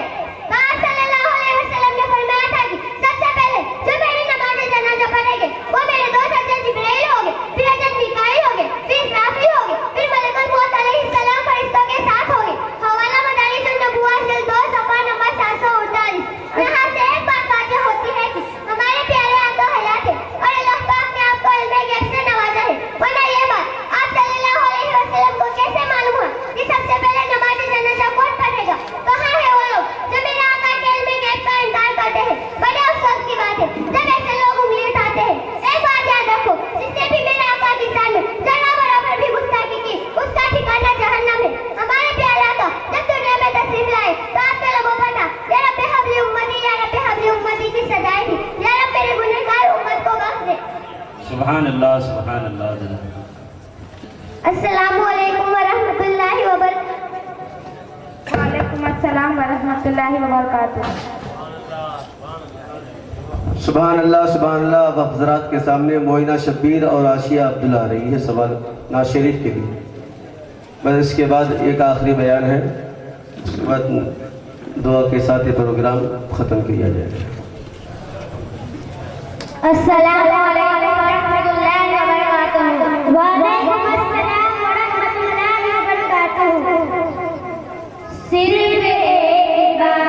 तो आप सल्लल्लाहु अलैहि वसल्लम ने फरमाया था कि सबसे पहले जो मेरी नमाज जनाजा पढ़ेंगे वो मेरे दोस्त हज़रत जिब्राइल होंगे, फिर हज़रत मीकाईल होंगे, फिर इस्राफील होंगे, फिर मलकुल मौत अलैहिस्सलाम फरिश्तों के साथ होंगे। हवाला मदारिजुन नबुव्वह जिल्द 2 सफ़ा नंबर 748। यहाँ से एक बात वाज़ेह होती है कि हमारे प्यारे आका हयात है और अल्लाह पाक ने आपको इल्मे गैब से नवाजा है। वरना ये बात आप सल्लल्लाहु अलैहि वसल्लम को कैसे मालूम हुआ कि सबसे पहले नमाज जनाजा कौन पढ़ेगा? कहाँ है वो लोग जो मेरे आका के इल्मे गैब का इनकार करते हैं? बड़े अफसोस की बात है जब ऐसे लोग उंगली उठाते हैं। एक बात याद रखो, जिसने भी मेरे आका की शान में जरा बराबर भी गुस्ताखी की, उसका ठिकाना जहन्नम है। हमारे प्यारे आका जब दुनिया में तशरीफ लाए तो आपके लोगों पर था, या रब्बे हबली उम्मती, या रब्बे हबली उम्मती की सजाएं थी, या रब मेरे गुनहगार उम्मत को बख्श दे। सुभान अल्लाह, सुभान अल्लाह। अस्सलामु अलैकुम व रहमतुल्लाहि व बरकातहू। वालेकुम अस्सलाम व रहमतुल्लाहि व बरकातहू। सुभान अल्लाह, सुभान अल्लाह। अब हज़रात के सामने मोइना शब्बीर और आशिया अब्दुल्ला आ रही है सवाल नाज़ शरीफ के लिए। बस इसके बाद एक आखिरी बयान है, उसके बाद दुआ के साथ ये प्रोग्राम ख़त्म किया जाएगा। अस्सलामु अलैकुम व रहमतुल्लाहि व बरकातहू। वालेकुम अस्सलाम व रहमतुल्लाहि व बरकातहू। सिर्फ एक बार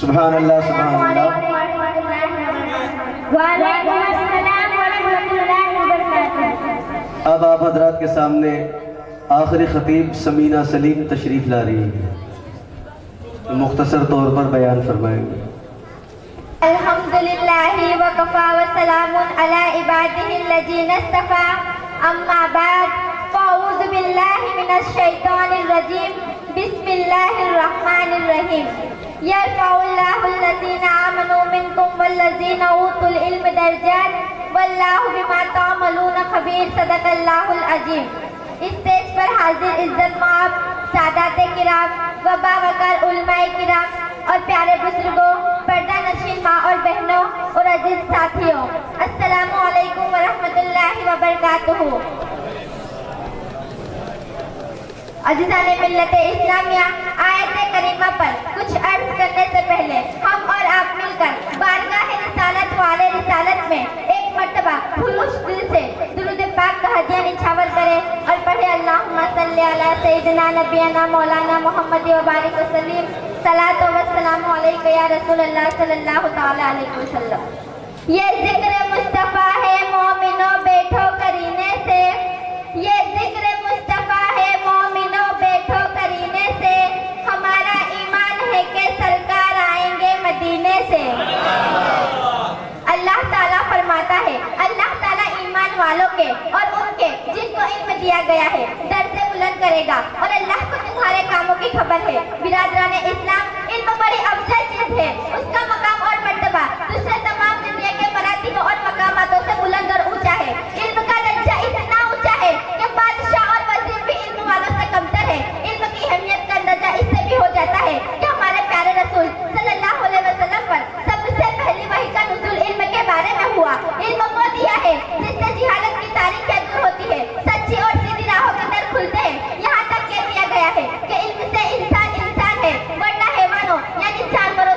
सुभान अल्लाह सुभान अल्लाह। वालेकुम अस्सलाम व रहमतुल्लाहि व बरकातुहू। अब आप हजरात के सामने आखिरी खतीब समीना सलीम तशरीफ ला रही है, मुख्तसर तौर पर बयान फरमाएंगे। अल्हम्दुलिल्लाहि व कफ़ा व सलामुन अला इबादिहिल्लज़ीना इस्तफ़ा, अम्मा बाद, फ़अऊज़ु बिल्लाहि मिनश शैतानिर रजीम, बिस्मिल्लाहिर रहमानिर रहीम। यरफ़उल्लाहुल्लज़ीना आमनू मिनकुम वल्लज़ीना ऊतुल इल्म दरजात, वल्लाहु बिमा तअमलून खबीर। सदक़ल्लाहुल अज़ीम। स्टेज पर हाजिर इज्जत माब सादाते किराम व बावकार उलमाए किराम और प्यारे बुजुर्गों, पर्दा नशीन माँ और बहनों और अजीज साथियों, अस्सलामु अलैकुम व रहमतुल्लाहि व बरकातुहू। अज़ीज़ाने मिल्लत इस्लामिया, आयत करीमा पर कुछ अर्ज करने से पहले हम और आप मिलकर बारगाह रिसालत वाले रिसालत में एक मर्तबा खुलूस दिल से दुरूद पाक का हदिया निछावर करें और पढ़े अल्लाहुम्मा सल्ली अला सय्यिदिना नबियना मौलाना मुहम्मद व बारिक वसल्लम, सलातो व सलामु अलैका या रसूलल्लाह सल्लल्लाहु तआला अलैहि वसल्लम। ये जिक्र मुस्तफ़ा है मोमिनो बैठो करीने से, ये जिक्र मुस्तफ़ा है मोमिनो बैठो करीने से, हमारा ईमान है कि सरकार आएंगे मदीने से। अल्लाह ताला फरमाता है, अल्लाह ताला ईमान वालों के और उनके जिनको इल्म दिया गया है दर्जे बुलंद करेगा और अल्लाह को तुम्हारे कामों की खबर है। बिरादरान इस्लाम, इल्म बड़ी अफजल चीज है, उसका मकाम और मर्तबा दूसरे तमाम दुनिया के मरातिब और मकामातों से बुलंद और ऊंचा है। इल्म का दर्जा इतना ऊंचा है कि बादशाह और वजीर भी इल्म वालों से कमतर है। इल्म की अहमियत का अंदाजा इससे भी हो जाता है कि हमारे प्यारे रसूल सल्लल्लाहु अलैहि वसल्लम पर सबसे पहली वही का नुज़ूल इल्म के बारे में हुआ। इल्म वो दिया है जिससे जिहालत की तारीख दूर होती है, सच्ची और सीधी राहों के दर खुलते हैं। यहाँ तक कह दिया गया है कि इल्म से इंसान इंसान है, वरना हैवानों यानी जानवरों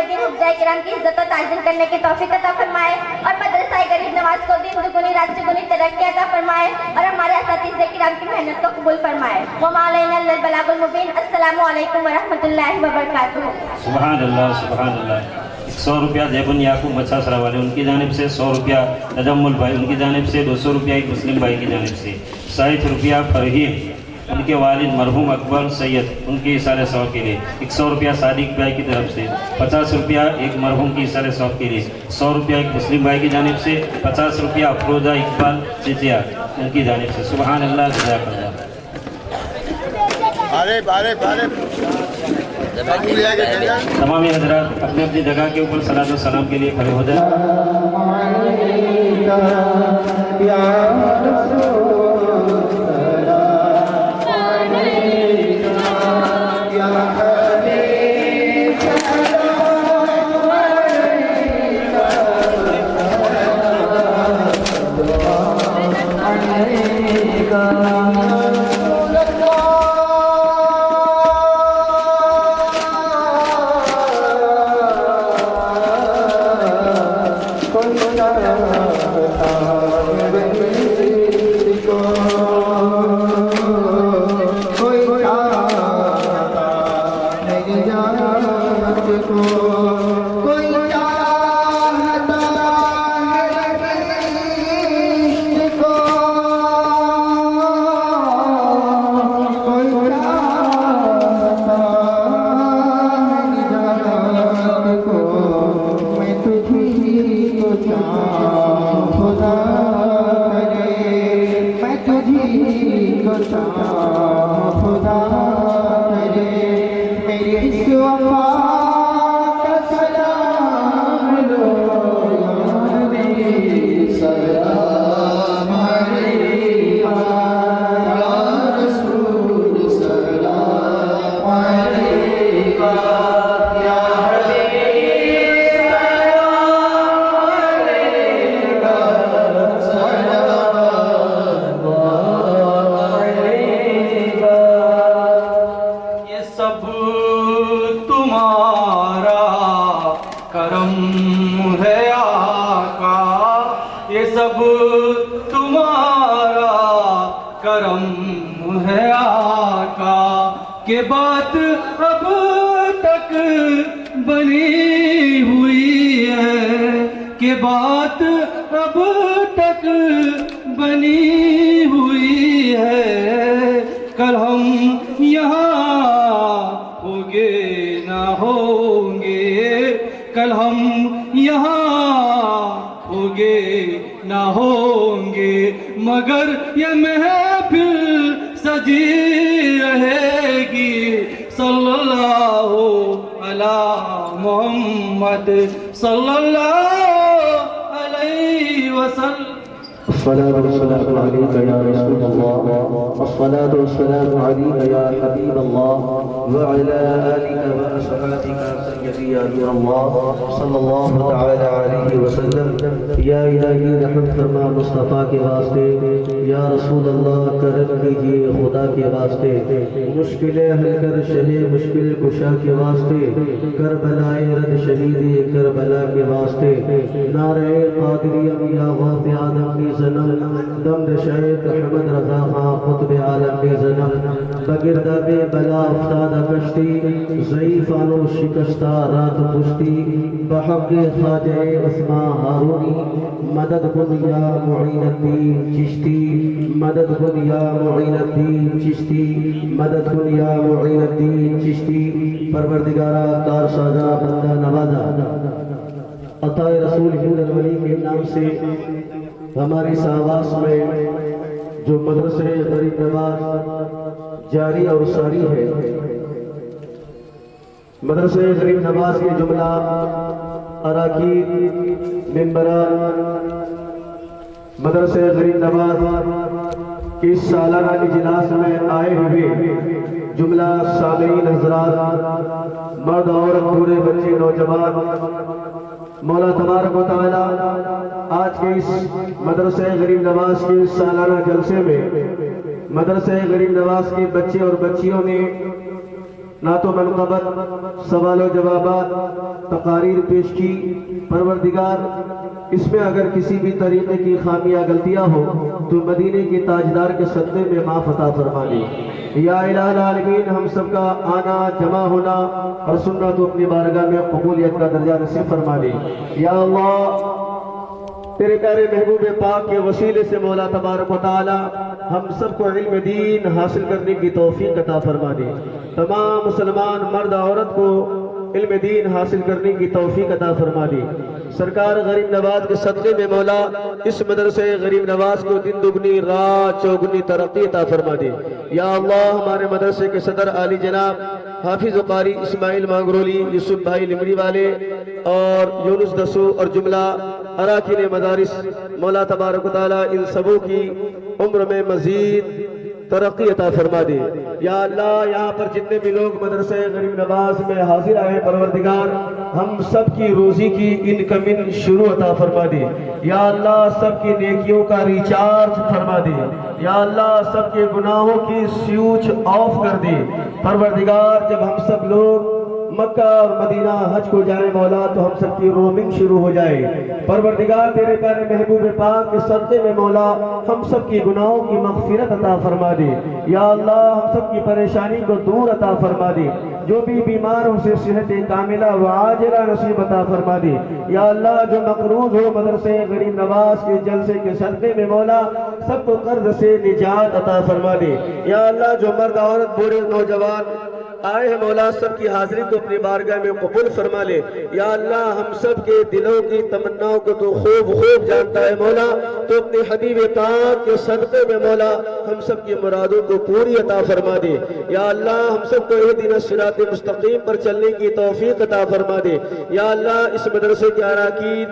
मुजाहिदीन हुज्जा किराम की इज्जत और ताज़ीम करने की तौफीक अता फरमाए और मदरसा गरीब नवाज को दिन दुगुनी रात चौगुनी तरक्की अता फरमाए और हमारे असातिज़े किराम की मेहनत को कबूल फरमाए। वमा अलैना इल्लल बलागुल मुबीन। अस्सलामु अलैकुम व रहमतुल्लाहि व बरकातुहू। सुभान अल्लाह, सुभान अल्लाह। 100 रुपया जैबुन याकूब बच्चासरा वाले उनकी जानिब से, 100 रुपया तजम्मुल भाई उनकी जानिब से, 200 रुपया एक मुस्लिम भाई की जानिब से, 60 रुपया फरहीम उनके वालिद मरहूम अकबर सैयद उनके इसारे सौब के लिए, 100 रुपया सादिक भाई की तरफ से, 50 रुपया एक मरहूम की इसारे सौब के लिए, 100 रुपया एक मुस्लिम भाई की जानिब से, 50 रुपया अफरोजा इकबाल चिचिया उनकी जानिब से। सुभान अल्लाह, जज़ाकल्लाह। तमाम हज़रात अपने अपनी जगह के ऊपर सलात व सलाम के लिए खड़े हो जाए। के बात अब तक बनी हुई है, के बात अब तक बनी हुई है। कल हम यहाँ होंगे ना होंगे, कल हम यहाँ होंगे ना होंगे, मगर ये महफिल सजी रहेगी। सल्लल्लाहु अला मोहम्मद सल्लल्लाहु अलैहि वसल्लम। अस्सलातु वस्सलामु अलैका या रसूलल्लाह, अस्सलातु वस्सलामु अलैका या हबीबल्लाह व अला आलिका व अस्हाबिका सय्यदी या नूरल्लाह सल्लल्लाहु तआला अलैहि वसल्लम। या इलाही रहमत फरमा मुस्तफ़ा के वास्ते, या रसूलल्लाह करम कीजिए खुदा के वास्ते, मुश्किलें हल कर शहे मुश्किल कुशा के वास्ते, करबलाए रद शहीदी करबला के वास्ते, नारे कादरियम या वाफ़ आदम की दम दशैत अहमद रज़ा खां खुतब आलम की ज़नम, बगिरदाबे बला अफ्तादा कश्ती ज़ईफ़ानो शिकस्ता रात पुश्ती, बहक़े ख़ाजे अस्मा हारूनी मदद कुन या मुईनुद्दीन चिश्ती, मदद कुन या मुईनुद्दीन चिश्ती, मदद कुन या मुईनुद्दीन चिश्ती। परवरदिगारा कारसाजा बंदा नवाजा अताए रसूल हिंद वली के नाम से हमारी सावास में जो मदरसे गरीब नवाज जारी और सारी है, मदरसे गरीब नवाज के जुमला अराकीन मेंबरा मदरसे गरीब नवाज इस सालाना इजलास में आए हुए जुमला सामीन हजरात, मर्द औरत बूढ़े बच्चे नौजवान, मौला तबारक व तआला आज के इस मदरसे गरीब नवाज के सालाना जलसे में मदरसे गरीब नवाज के बच्चे और बच्चियों ने नातो मनक़बत, सवाल जवाबात, तकारीर पेश की। परवरदिगार, इसमें अगर किसी भी तरीके की खामियां गलतियां हो तो मदीने के ताजदार के सदक़े में माफ़ अता फरमा दे। या इलाहुल आलमीन, हम सबका आना, जमा होना और सुनना तो अपनी बारगाह में कबूलियत का दर्जा नसीब फरमा दे। या अल्लाह, तेरे प्यारे महबूब पाक के वसीले से मौला तबारक व तआला हम सबको इल्म दीन हासिल करने की तौफीक अता फरमा दे। तमाम मुसलमान मर्द औरत को इल्म दीन हासिल करने की तौफीक अता फरमा दे। सरकार गरीब नवाज के सदक़े में मौला इस मदरसे गरीब नवाज को दिन दुगनी रात चौगुनी तरक्की अता फरमा दे। या अल्लाह, हमारे मदरसे के सदर आली जनाब हाफिज कारी इस्माइल मांगरोली, यूसुफ भाई लिमड़ी वाले और यूनुस दसू और जुमला अराकीन मदारिस, मौला तबारक व तआला इन सबों की उम्र में मजीद तरक्की अता फरमा दे। या अल्लाह, यहाँ पर जितने भी लोग मदरसे गरीब नवाज में हाजिर आए, परवरदिगार हम सब की रोजी की इनकमिंग शुरू अता फरमा दे। या अल्लाह, सबकी नेकियों का रिचार्ज फरमा दे। या अल्लाह, सबके गुनाहों की स्विच ऑफ कर दे। परवरदिगार, जब हम सब लोग मक्का और मदीना हज को जाए मौला, तो हम सबकी रोमिंग शुरू हो जाए। परवरदिगार, तेरे प्यारे महबूब पाक के सदक़े में मौला हम सबकी गुनाहों की मग़फ़िरत अता फरमा दे। या अल्लाह, हम सबकी परेशानी को दूर अता फरमा दे। जो भी बीमार हो उसे सेहत कामिला व आजिला नसीब अता फरमा दे। या अल्लाह, जो मक़रूज़ हो मदरसे गरीब नवाज के जलसे के सदक़े में मौला सबको कर्ज से निजात अता फरमा दे। या अल्लाह, जो मर्द औरत बूढ़े नौजवान आए हैं मौला, सबकी हाजिरी को अपनी बारगाह में कबूल फरमा ले। या अल्लाह, हम सब के दिलों की तमन्नाओं को तो खूब खूब जानता है मौला, तो अपने हबीब पाक के सदक़े में मौला हम सब की मुरादों को पूरी अता फरमा दे। या अल्लाह, हम सबको इहदिना सिरात मुस्तकीम पर चलने की तौफीक अता फरमा दे। या अल्लाह, इस मदरसे के अराकीन,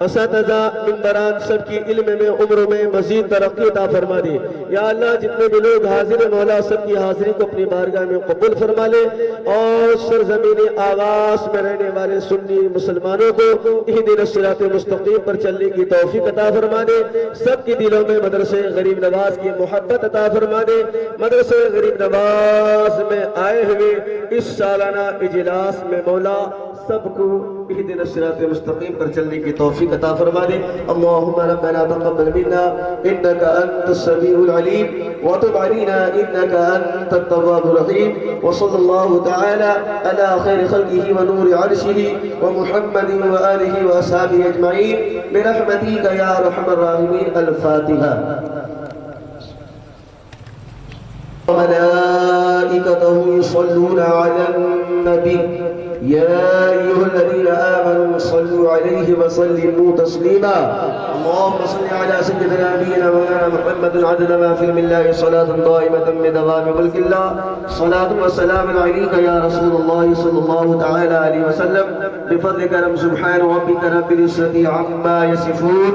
असातिज़ा, मिंबरान सबकी इल्म में उम्र में मजीद तरक्की अता फरमा दे। या अल्लाह, जितने भी लोग हाजिर मौला सबकी हाजिरी को अपनी बारगाह में कबूल फरमा ले और सरजमीन आवास में रहने वाले सुन्नी मुसलमानों को इहदिना सिरात मुस्तकीम पर चलने की तौफीक अता फरमा दे। सबके दिलों में मदरसे गरीब नवाज की मोहब्बत अता फरमा दे। मदरसे गरीब नवाज में आए हुए इस सालाना इजलास में मौला सबको इहदिना सिरात मुस्तकीम पर चलने की तौफीक अता फरमा दे। अल्लाहुम्मा रब्बना तक़ब्बल मिन्ना इन्नका अंतस समीउल अलीम व तुब अलैना इन्नका अंतत तव्वाबुर रहीम व सल्लल्लाहु तआला अला खैरि खल्क़िही व नूरि अर्शिही व मुहम्मदिन व आलिही व असहाबिही अजमईन बिरहमतिका या अरहमर राहिमीन। अल-फातिहा। मलाइकतहु युसल्लूना अलन नबी या अय्युहल्लज़ीना आमनू सल्लू अलैहि व सल्लिमू तस्लीमा। अल्लाहुम्मा सल्लि अला सय्यिदिना नबिय्यिना मौलाना मुहम्मदिन अदद मा फी मिल्लाहि सलातन दाइमतन बिदवामि मुल्किल्लाह। सलातु व सलामुन अलैका या रसूलल्लाह सल्लल्लाहु तआला अलैहि वसल्लम बिफज़लिका सुब्हान रब्बिका रब्बिल इज़्ज़ति अम्मा यसिफून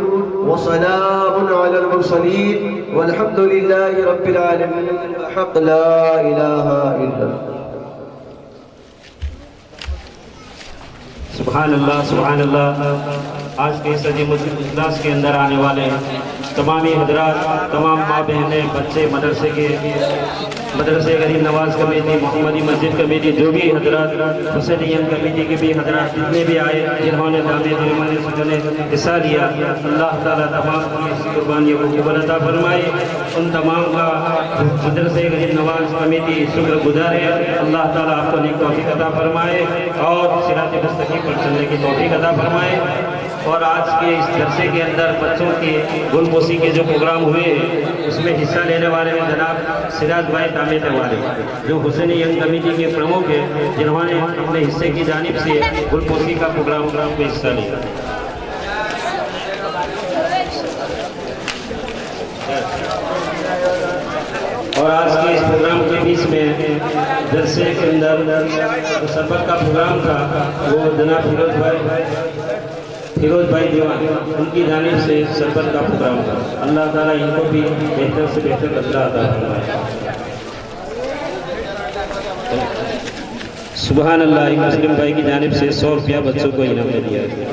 व सलामुन अलल मुरसलीन वल्हम्दुलिल्लाहि रब्बिल आलमीन। हक़ ला इलाहा इल्लल्लाह। सुभान अल्लाह, सुभान अल्लाह। आज के सजी मुस्लिम इजलास के अंदर आने वाले तमामी हजरात, तमाम माँ बहनें, बच्चे, मदरसे गरीब नवाज कमेटी, मोहम्मदी मस्जिद कमेटी, जो भी हजरात, हुसैनियन कमेटी के भी हजरात जितने भी आए, जिन्होंने दामे दिलमाने सुजने हिस्सा लिया, अल्लाह ताला तमाम की कुर्बानियों को कबूल अता फरमाए। उन तमाम का मदरसे गरीब नवाज कमेटी शुक्रगुजार है। अल्लाह ताला आपको नेक तौफीक अता फरमाए और सिरात मुस्तकीम पर चलने की तौफीक अता फरमाए। और आज के इस जलसे के अंदर बच्चों के गुलपोशी के जो प्रोग्राम हुए उसमें हिस्सा लेने वाले में जनाब सिराज भाई तामिर वाले, जो हुसैनी यंग कमेटी के प्रमुख हैं, जिन्होंने अपने हिस्से की जानिब से गुलपोशी का प्रोग्राम में हिस्सा लिया। और आज के इस प्रोग्राम के बीच में जलसे के अंदर जो सरबत का प्रोग्राम था वो जनाब फिरोज भाई दीवान, उनकी जानिब से सरबत का प्रोग्राम था। अल्लाह ताला इनको भी बेहतर से बेहतर बदला अता फरमाए। सुभान अल्लाह। मुस्लिम भाई की जानिब से 100 रुपया बच्चों को इनाम दिया गया।